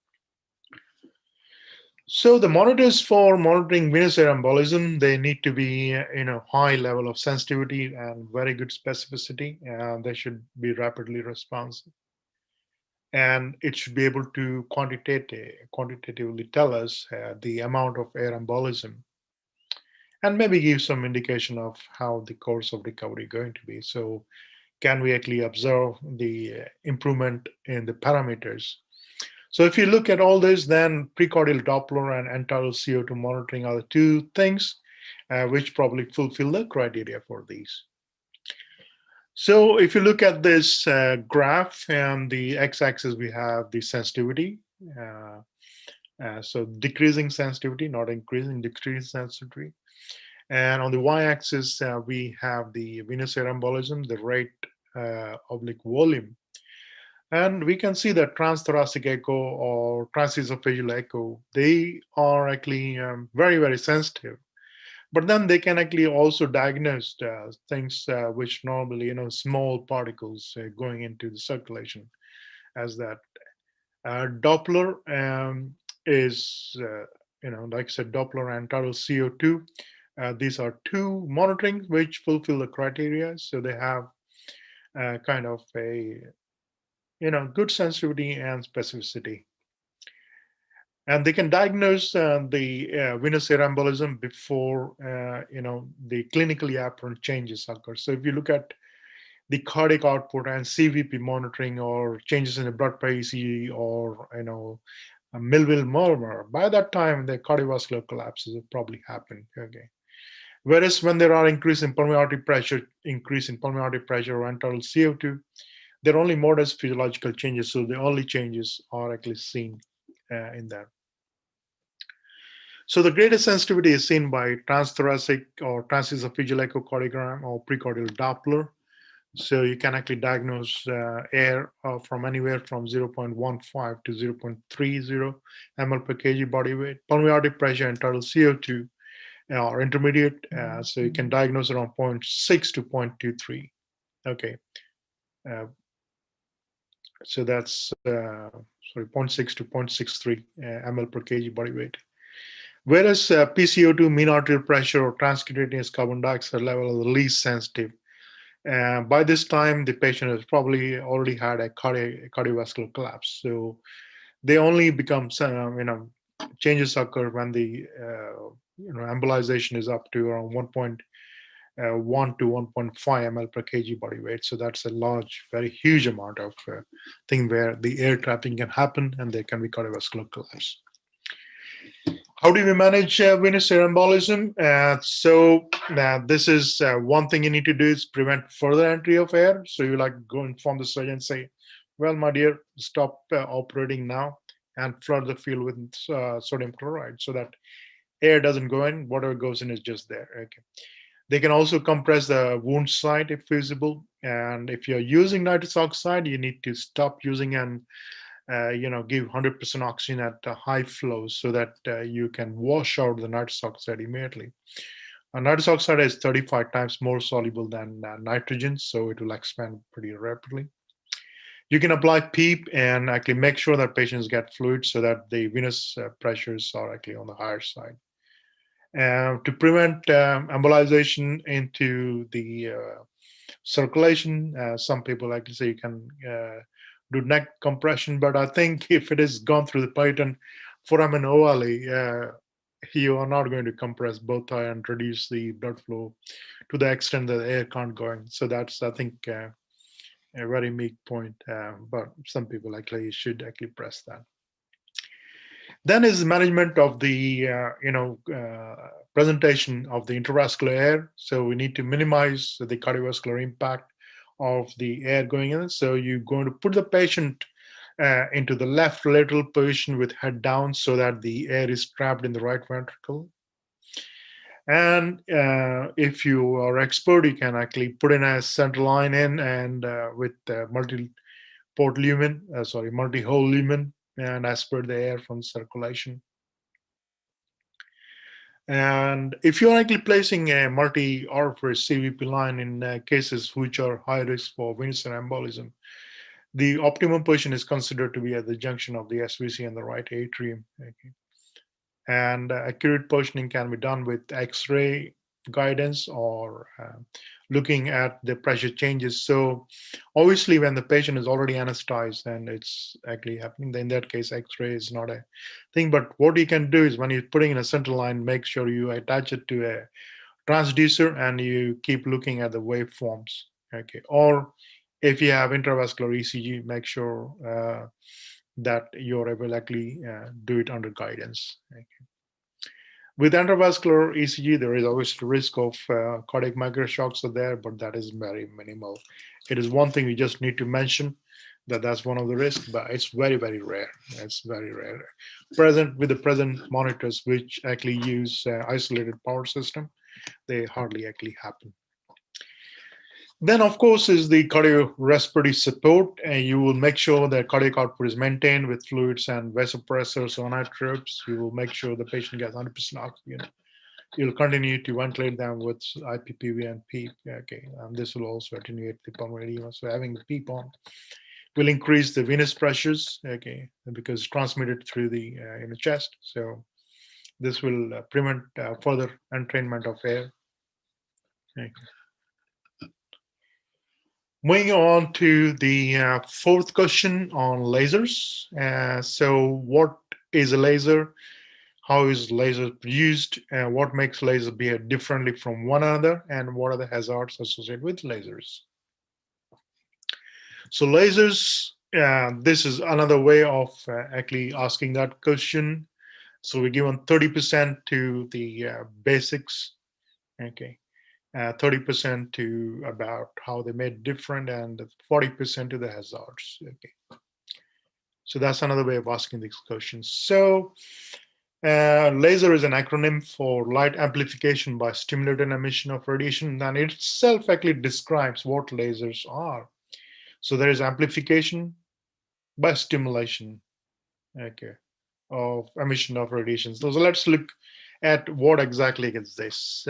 So the monitors for monitoring venous air embolism, they need to be high level of sensitivity and very good specificity, and they should be rapidly responsive. And it should be able to quantitatively tell us the amount of air embolism and maybe give some indication of how the course of recovery is going to be. So can we actually observe the improvement in the parameters? So if you look at all this, then precordial Doppler and end-tidal CO2 monitoring are the two things which probably fulfill the criteria for these. So if you look at this graph, and the x-axis we have the sensitivity. So decreasing sensitivity, not increasing, decreasing sensitivity. And on the y-axis, we have the venous air embolism, the rate oblique volume. And we can see that transthoracic echo or transesophageal echo, they are actually very, very sensitive. But then they can actually also diagnose things which normally, small particles going into the circulation as that. Doppler is, like I said, Doppler and total CO2. These are two monitoring which fulfill the criteria. So they have kind of a, good sensitivity and specificity. And they can diagnose the venous air embolism before, the clinically apparent changes occur. So if you look at the cardiac output and CVP monitoring or changes in the blood pressure ECG or, a Millville murmur, by that time the cardiovascular collapses have probably happened. Okay. Whereas when there are increase in pulmonary artery pressure, or end-tidal CO2, there are only modest physiological changes. So the early changes are actually seen in that. So the greatest sensitivity is seen by transthoracic or transesophageal echocardiogram or precordial Doppler. So you can actually diagnose air from anywhere from 0.15 to 0.30 ml per kg body weight. Pulmonary artery pressure and total CO2 are intermediate, so you can diagnose around 0.6 to 0.23. Okay, so that's 0.6 to 0.63 ml per kg body weight. Whereas PCO2, mean arterial pressure, or transcutaneous carbon dioxide level are the least sensitive. By this time, the patient has probably already had a cardiovascular collapse. So they only become, changes occur when the, embolization is up to around 1.1 to 1.5 ml per kg body weight. So that's a large, very huge amount of thing where the air trapping can happen and there can be cardiovascular collapse. How do we manage venous air embolism? This is one thing you need to do is prevent further entry of air. So you go inform the surgeon and say, well, my dear, stop operating now and flood the field with sodium chloride so that air doesn't go in. Whatever goes in is just there. Okay. They can also compress the wound site if feasible. And if you're using nitrous oxide, you need to stop using and give 100% oxygen at high flows so that you can wash out the nitrous oxide immediately. Nitrous oxide is 35 times more soluble than nitrogen, so it will expand pretty rapidly. You can apply PEEP and actually make sure that patients get fluid so that the venous pressures are actually on the higher side. to prevent embolization into the circulation. Some people like to say you can do neck compression, but I think if it has gone through the python foramen ovale, you are not going to compress both eye and reduce the blood flow to the extent that the air can't go in. So that's, I think, a very meek point, but some people actually should actually press that. Then is management of the presentation of the intravascular air. So we need to minimize the cardiovascular impact of the air going in. So you're going to put the patient into the left lateral position with head down so that the air is trapped in the right ventricle. And if you are expert, you can actually put in a central line in and with multi-hole lumen, and aspirate the air from circulation. And if you're actually placing a multi-orifice CVP line in cases which are high risk for venous embolism, the optimum position is considered to be at the junction of the SVC and the right atrium. Okay. And accurate positioning can be done with X-ray guidance or looking at the pressure changes. So obviously when the patient is already anesthetized and it's actually happening, then in that case, X-ray is not a thing. But what you can do is when you're putting in a central line, make sure you attach it to a transducer and you keep looking at the waveforms. Okay. Or if you have intravascular ECG, make sure that you're able to actually do it under guidance. Okay. With intravascular ECG, there is always the risk of cardiac microshocks are there, but that is very minimal. It is one thing we just need to mention that that's one of the risks, but it's very, very rare. It's very rare. Present with the present monitors, which actually use isolated power system, they hardly actually happen. Then, of course, is the cardiorespiratory support. And you will make sure that cardiac output is maintained with fluids and vasopressors on trips. You will make sure the patient gets 100% oxygen. You'll continue to ventilate them with IPPV and PEEP. Okay, this will also attenuate the pulmonary edema. So having the PEEP on will increase the venous pressures. Okay, because it's transmitted through the in the chest. So this will prevent further entrainment of air. Okay. Moving on to the fourth question on lasers. So what is a laser? How is laser used? What makes laser behave differently from one another? And what are the hazards associated with lasers? So lasers, this is another way of actually asking that question. So we're given 30% to the basics. Okay. 30% to about how they made different, and 40% to the hazards. Okay, so that's another way of asking these questions. So laser is an acronym for light amplification by stimulated emission of radiation, and it itself actually describes what lasers are. So there is amplification by stimulation, okay, of emission of radiation. So let's look at what exactly is this.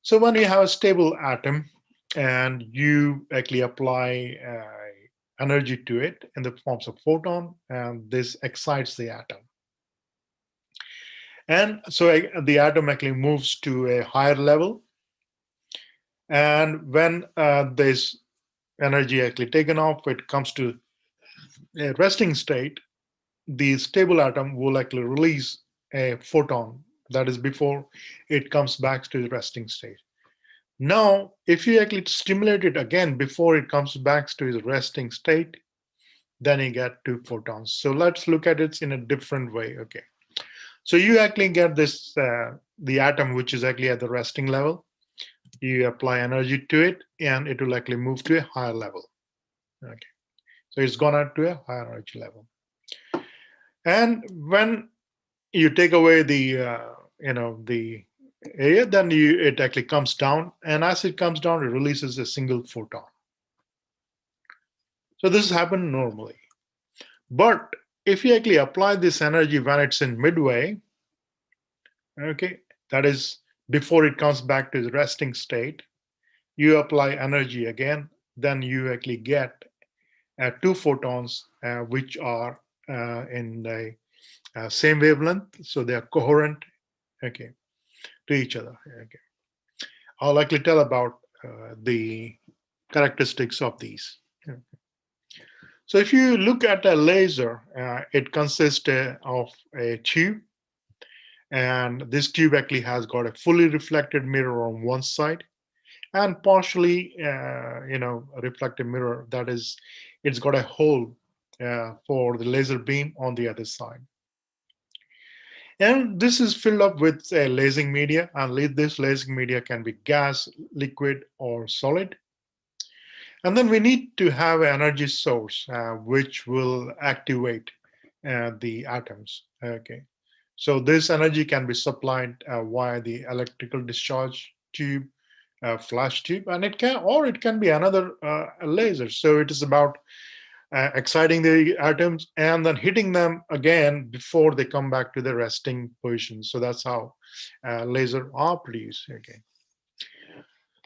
So when you have a stable atom and you actually apply energy to it in the forms of photon, and this excites the atom. And so the atom actually moves to a higher level. And when this energy actually taken off, it comes to a resting state, the stable atom will actually release a photon. That is before it comes back to the resting state. Now, if you actually stimulate it again before it comes back to its resting state, then you get 2 photons. So let's look at it in a different way. Okay. So you actually get this, the atom, which is actually at the resting level. You apply energy to it, and it will actually move to a higher level. Okay. So it's gone up to a higher energy level. And when you take away the, the area, then it actually comes down, and as it comes down, it releases a single photon. So this happens normally. But if you actually apply this energy when it's in midway, okay, that is before it comes back to the resting state, you apply energy again, then you actually get 2 photons, which are in the same wavelength, so they are coherent, okay, to each other. Okay, I'll likely tell about the characteristics of these. Yeah. So if you look at a laser, it consists of a tube, and this tube actually has got a fully reflected mirror on one side and partially, a reflective mirror. That is, it's got a hole for the laser beam on the other side. And this is filled up with a lasing media, and this lasing media can be gas, liquid, or solid. And then we need to have an energy source which will activate the atoms. Okay. So this energy can be supplied via the electrical discharge tube, flash tube, and it can be another laser. So it is about exciting the atoms and then hitting them again before they come back to the resting position. So that's how laser are produced. Okay.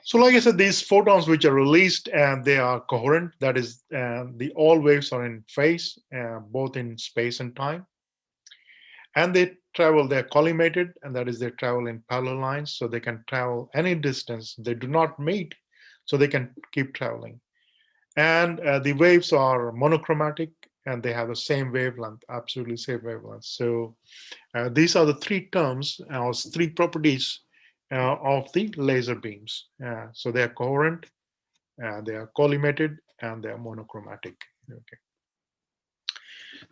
So, like I said, these photons which are released and they are coherent. That is, the all waves are in phase, both in space and time, and they travel. They're collimated, and that is, they travel in parallel lines, so they can travel any distance. They do not meet, so they can keep traveling. And the waves are monochromatic, and they have the same wavelength, absolutely same wavelength. So these are the three terms or three properties of the laser beams. So they are coherent, they are collimated, and they are monochromatic. Okay.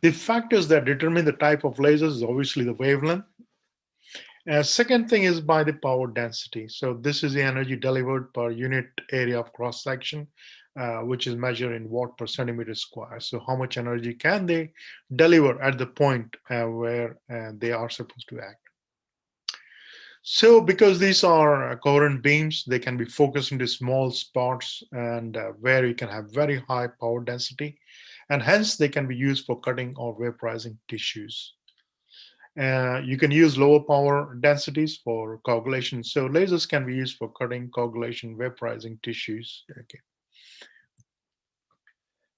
The factors that determine the type of lasers is obviously the wavelength. Second thing is by the power density. So this is the energy delivered per unit area of cross section, which is measured in watt per centimeter square. So how much energy can they deliver at the point where they are supposed to act? So because these are coherent beams, they can be focused into small spots and where you can have very high power density, and hence they can be used for cutting or vaporizing tissues. You can use lower power densities for coagulation. So lasers can be used for cutting, coagulation, vaporizing tissues. Okay.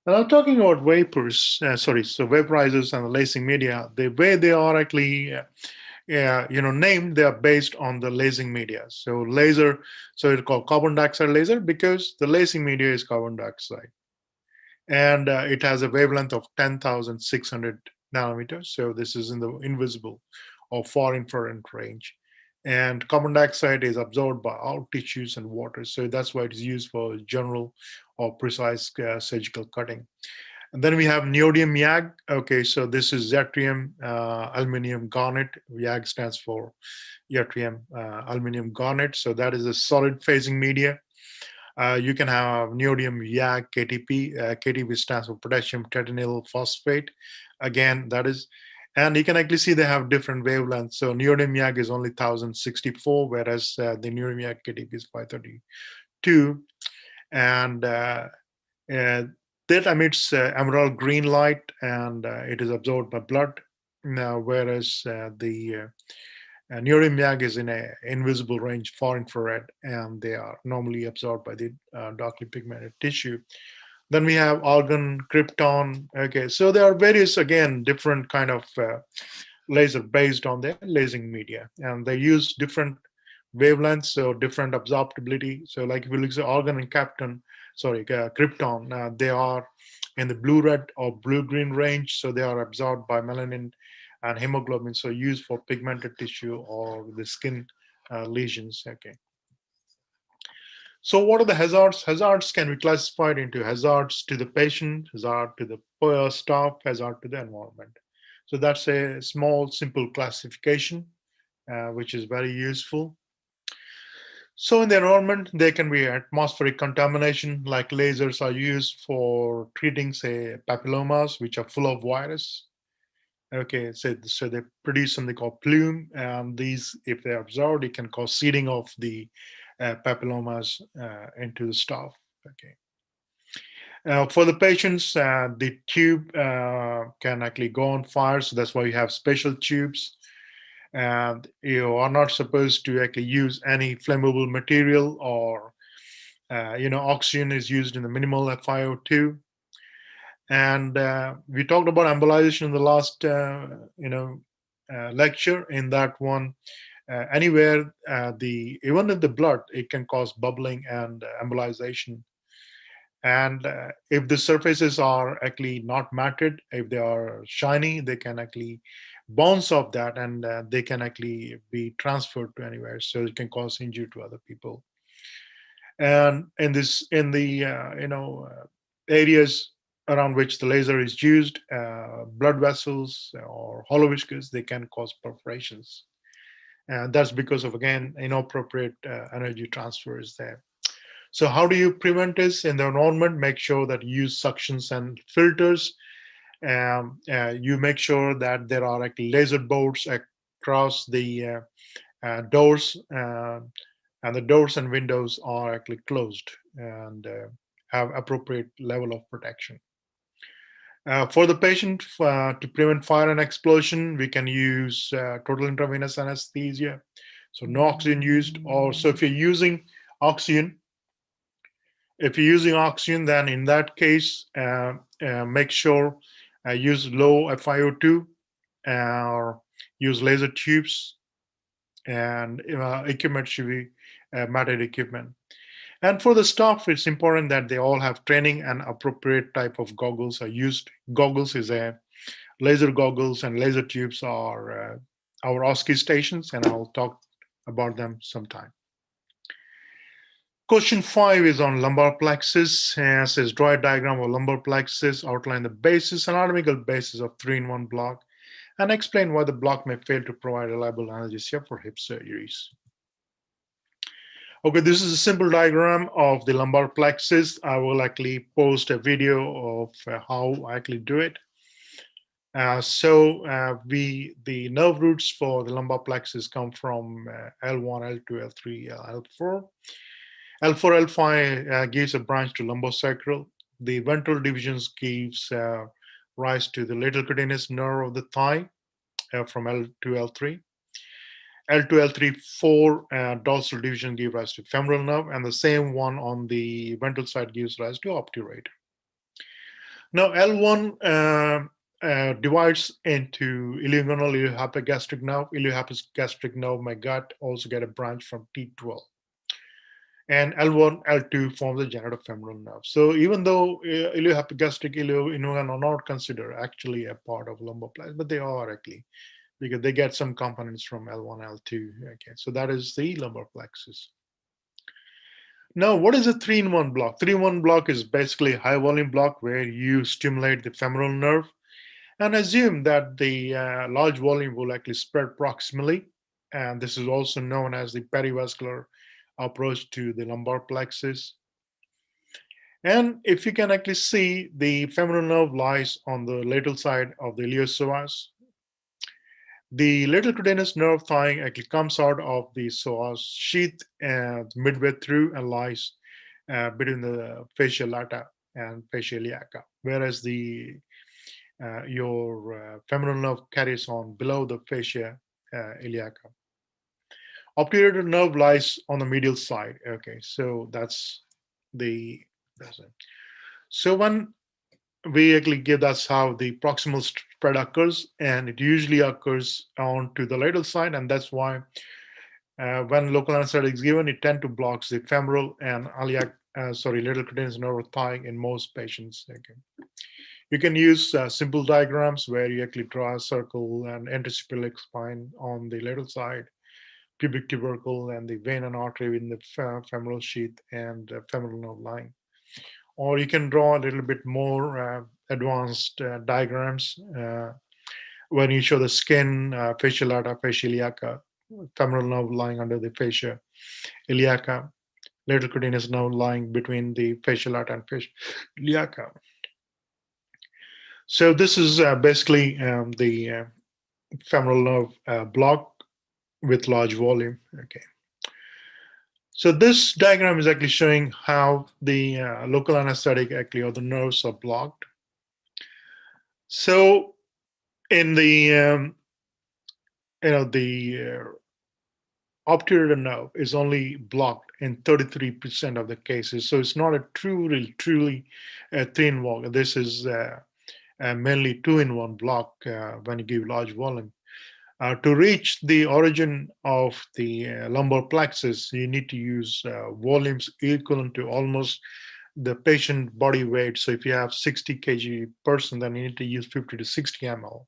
Now talking about vapors, so vaporizers and the lasing media, the way they are actually named, they are based on the lasing media. So laser, so it's called carbon dioxide laser because the lasing media is carbon dioxide, and it has a wavelength of 10,600 nanometers. So this is in the invisible or far infrared range. And carbon dioxide is absorbed by all tissues and water. So that's why it is used for general or precise surgical cutting. And then we have neodymium YAG. Okay, so this is yttrium aluminum garnet. YAG stands for yttrium aluminum garnet. So that is a solid phasing media. You can have neodymium YAG KTP. KTP stands for potassium tetranyl phosphate. Again, that is, and you can actually see they have different wavelengths. So neodymium YAG is only 1064, whereas the neodymium YAG KTP is 532. And that emits emerald green light, and it is absorbed by blood. Now, whereas the neodymium YAG is in an invisible range, far infrared, and they are normally absorbed by the darkly pigmented tissue. Then we have argon, krypton. Okay, so there are various, again, different kind of laser based on their lasing media, and they use different wavelengths, so different absorptibility. So, like if you look at argon and krypton, they are in the blue red or blue green range, so they are absorbed by melanin and hemoglobin, so used for pigmented tissue or the skin lesions. Okay. So, what are the hazards? Hazards can be classified into hazards to the patient, hazard to the staff, hazard to the environment. So, that's a small, simple classification, which is very useful. So in the environment, there can be atmospheric contamination, like lasers are used for treating, say, papillomas, which are full of virus. Okay, so they produce something called plume, and these, if they're absorbed, it can cause seeding of the papillomas into the stuff. Okay. For the patients, the tube can actually go on fire, so that's why you have special tubes. And you are not supposed to actually use any flammable material, or oxygen is used in the minimal FiO2. And we talked about embolization in the last lecture. In that one, anywhere, even in the blood, it can cause bubbling and embolization. And if the surfaces are actually not matted, if they are shiny, they can actually bounce off that, and they can actually be transferred to anywhere. So it can cause injury to other people. And in the areas around which the laser is used, blood vessels or hollow viscous, they can cause perforations. And that's because of, again, inappropriate energy transfers there. So how do you prevent this in the environment? Make sure that you use suctions and filters. You make sure that there are like laser boards across the doors, and the doors and windows are actually closed and have appropriate level of protection. For the patient, to prevent fire and explosion, we can use total intravenous anesthesia. So no oxygen used. Or so if you're using oxygen, then in that case, make sure use low FiO2 or use laser tubes, and equipment should be matted equipment. And for the staff, it's important that they all have training and appropriate type of goggles are used. Goggles is a laser goggles, and laser tubes are our OSCE stations, and I'll talk about them sometime. Question 5 is on lumbar plexus. And says draw a diagram of lumbar plexus, outline the basis, anatomical basis of 3-in-1 block, and explain why the block may fail to provide reliable analgesia for hip surgeries. Okay, this is a simple diagram of the lumbar plexus. I will actually post a video of how I actually do it. The nerve roots for the lumbar plexus come from L1, L2, L3, L4. L4, L5 gives a branch to lumbosacral. The ventral divisions gives rise to the lateral cutaneous nerve of the thigh from L2, L3. L2, L3, 4 dorsal division give rise to femoral nerve, and the same one on the ventral side gives rise to obturator. Now, L1 divides into ilioinguinal, iliohypogastric nerve. Iliohypogastric nerve, my gut, also get a branch from T12. And L1, L2 forms the genitofemoral nerve. So even though iliohypogastric, ilioinguinal are not considered actually a part of lumbar plexus, but they are actually, because they get some components from L1, L2. Okay, so that is the lumbar plexus. Now, what is a 3-in-1 block? 3-in-1 block is basically a high volume block where you stimulate the femoral nerve and assume that the large volume will actually spread proximally. And this is also known as the perivascular approach to the lumbar plexus. And if you can actually see, the femoral nerve lies on the lateral side of the iliopsoas. The lateral cutaneous nerve thigh actually comes out of the psoas sheath midway through and lies between the fascia lata and fascia iliaca, whereas your femoral nerve carries on below the fascia iliaca. Obturator nerve lies on the medial side. Okay, so that's it. So when we actually give, that's how the proximal spread occurs, and it usually occurs onto the lateral side, and that's why when local anesthetic is given, it tends to block the femoral and lateral cutaneous nerve thigh in most patients. Okay. You can use simple diagrams where you actually draw a circle and enterocephalic spine on the lateral side, pubic tubercle, and the vein and artery in the femoral sheath and femoral nerve line. Or you can draw a little bit more advanced diagrams when you show the skin, fascia lata, fascia iliaca, femoral nerve lying under the fascia iliaca, lateral cutaneous nerve lying between the fascia lata and fascia iliaca. So this is basically the femoral nerve block with large volume. Okay. So this diagram is actually showing how the local anesthetic actually, or the nerves are blocked. So in the obturator nerve is only blocked in 33% of the cases. So it's not a truly 3-in-1. This is mainly 2-in-1 block when you give large volume. To reach the origin of the lumbar plexus, you need to use volumes equivalent to almost the patient body weight. So if you have 60 kg person, then you need to use 50 to 60 ml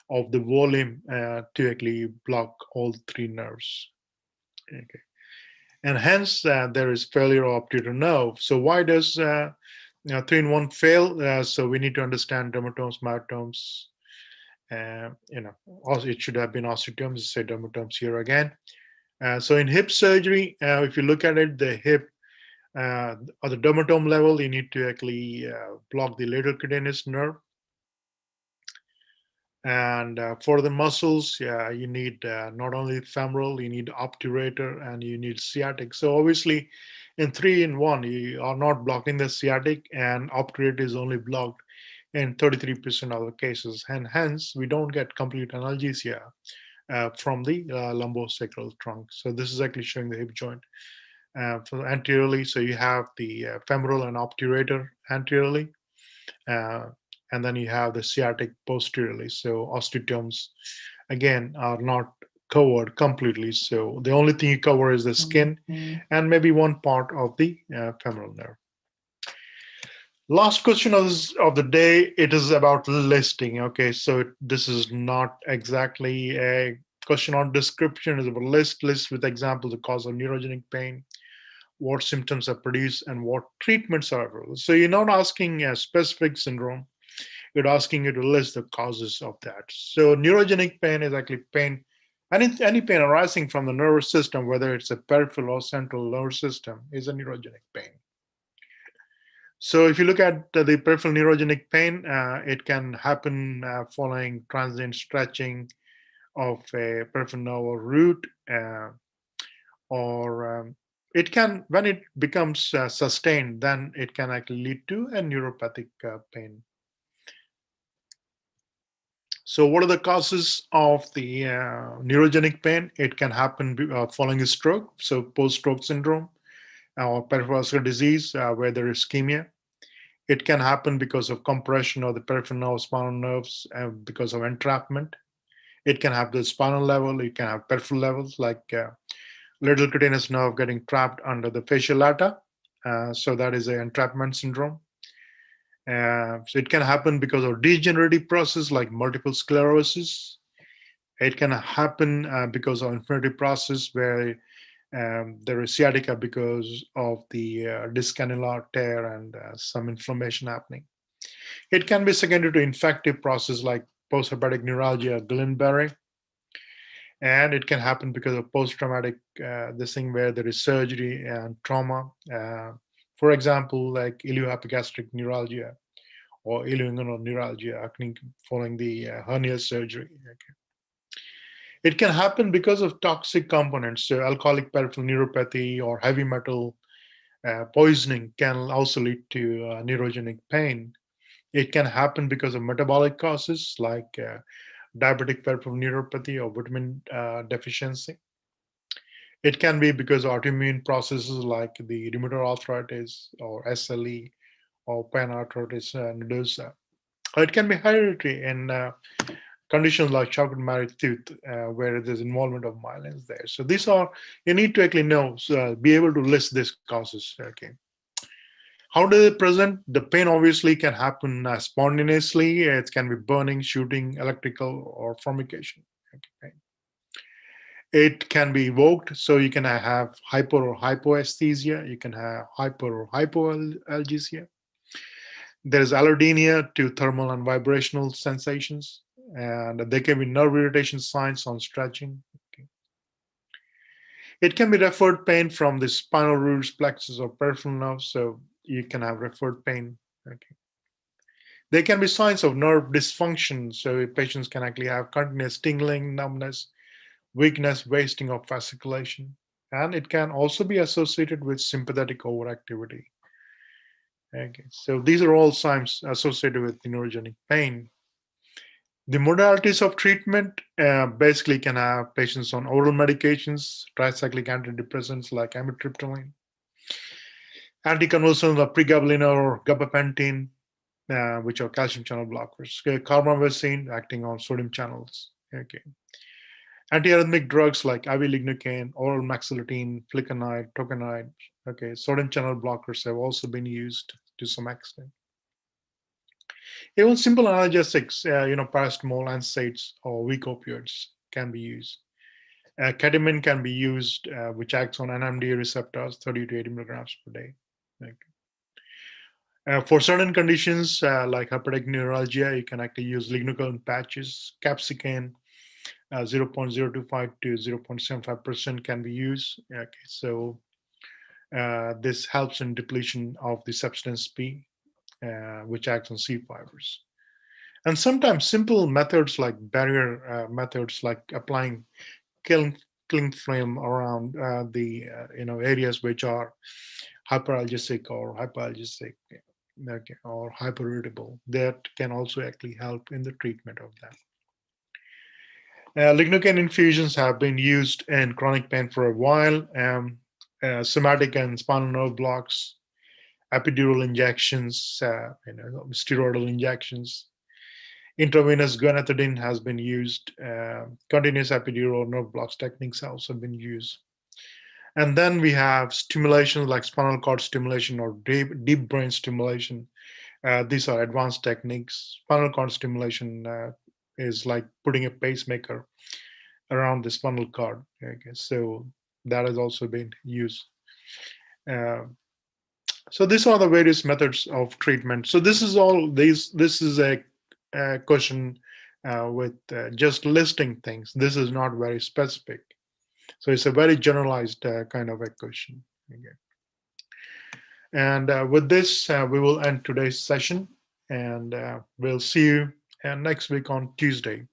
of the volume to actually block all three nerves. Okay. And hence there is failure of obturator nerve. So why does 3-in-1 fail? So we need to understand dermatomes, myotomes. Also it should have been osteotomes. Say dermatomes here again. So in hip surgery, if you look at it, the hip at the dermatome level, you need to actually block the lateral cutaneous nerve. And for the muscles, you need not only femoral, you need obturator and you need sciatic. So obviously, in 3-in-1, you are not blocking the sciatic, and obturator is only blocked in 33% of the cases. And hence, we don't get complete analgesia from the lumbosacral trunk. So this is actually showing the hip joint anteriorly. So you have the femoral and obturator anteriorly. And then you have the sciatic posteriorly. So osteotomes, again, are not covered completely. So the only thing you cover is the skin and maybe one part of the femoral nerve. Last question of the day, it is about listing. Okay, so this is not exactly a question on description, it's about list with examples of cause of neurogenic pain, what symptoms are produced, and what treatments are available. So you're not asking a specific syndrome, you're asking you to list the causes of that. So neurogenic pain is actually pain, any pain arising from the nervous system, whether it's a peripheral or central nervous system, is a neurogenic pain. So if you look at the peripheral neurogenic pain, it can happen following transient stretching of a peripheral nerve or root, or it can, when it becomes sustained, then it can actually lead to a neuropathic pain. So what are the causes of the neurogenic pain? It can happen following a stroke, so post-stroke syndrome, or peripheral vascular disease where there is ischemia. It can happen because of compression of the peripheral nerve, spinal nerves, because of entrapment. It can have the spinal level. It can have peripheral levels, like lateral cutaneous nerve getting trapped under the fascia lata. So that is an entrapment syndrome. So it can happen because of degenerative process like multiple sclerosis. It can happen because of inflammatory process where there is sciatica because of the disc cannular tear and some inflammation happening. It can be secondary to infective process like post-herpetic neuralgia, Guillain-Barré, and it can happen because of post-traumatic this thing where there is surgery and trauma. For example, like ilioepigastric neuralgia or ilioinguinal neuralgia following the hernia surgery. Okay. It can happen because of toxic components, so alcoholic peripheral neuropathy or heavy metal poisoning can also lead to neurogenic pain. It can happen because of metabolic causes like diabetic peripheral neuropathy or vitamin deficiency. It can be because of autoimmune processes like the rheumatoid arthritis or SLE or panarthritis nodosa. Or it can be hereditary in conditions like Charcot-Marie tooth, where there's involvement of myelins there. So these are, you need to actually know, be able to list these causes. Okay. How do they present? The pain obviously can happen spontaneously. It can be burning, shooting, electrical, or formication. Okay. It can be evoked, so you can have hyper or hypoesthesia. You can have hyper or hypoalgesia. There is allodynia to thermal and vibrational sensations, and there can be nerve irritation signs on stretching. Okay. It can be referred pain from the spinal roots, plexus, or peripheral nerves, so you can have referred pain. Okay. There can be signs of nerve dysfunction, so patients can actually have continuous tingling, numbness, weakness, wasting of fasciculation, and it can also be associated with sympathetic overactivity. Okay, so these are all signs associated with neurogenic pain. The modalities of treatment basically can have patients on oral medications, tricyclic antidepressants like amitriptyline, anticonvulsants like pregabalin or gabapentin, which are calcium channel blockers, carbamazepine acting on sodium channels. Okay. Antiarrhythmic drugs like IV lignocaine, oral maxillatine, flecainide, tocanide, okay, sodium channel blockers have also been used to some extent. Even simple analgesics, paracetamol, NSAIDs, or weak opioids can be used. Ketamine can be used, which acts on NMDA receptors, 30 to 80 milligrams per day. Okay. For certain conditions like hepatic neuralgia, you can actually use lignocaine patches. Capsicane, 0.025 to 0.75% can be used. Okay, so this helps in depletion of the substance P, which acts on C fibers. And sometimes simple methods like barrier methods, like applying killing, killing flame around the areas which are hyperalgesic or hypoalgesic, okay, or hyperirritable, that can also actually help in the treatment of that. Lignocaine infusions have been used in chronic pain for a while. Somatic and spinal nerve blocks, epidural injections, steroidal injections. Intravenous guanethidine has been used. Continuous epidural nerve blocks techniques have also been used. And then we have stimulation like spinal cord stimulation or deep brain stimulation. These are advanced techniques. Spinal cord stimulation is like putting a pacemaker around the spinal cord. Okay, so that has also been used. Uh, so these are the various methods of treatment. So this is all these. This is a question with just listing things. This is not very specific. So it's a very generalized kind of a question. Okay. And with this, we will end today's session, and we'll see you next week on Tuesday.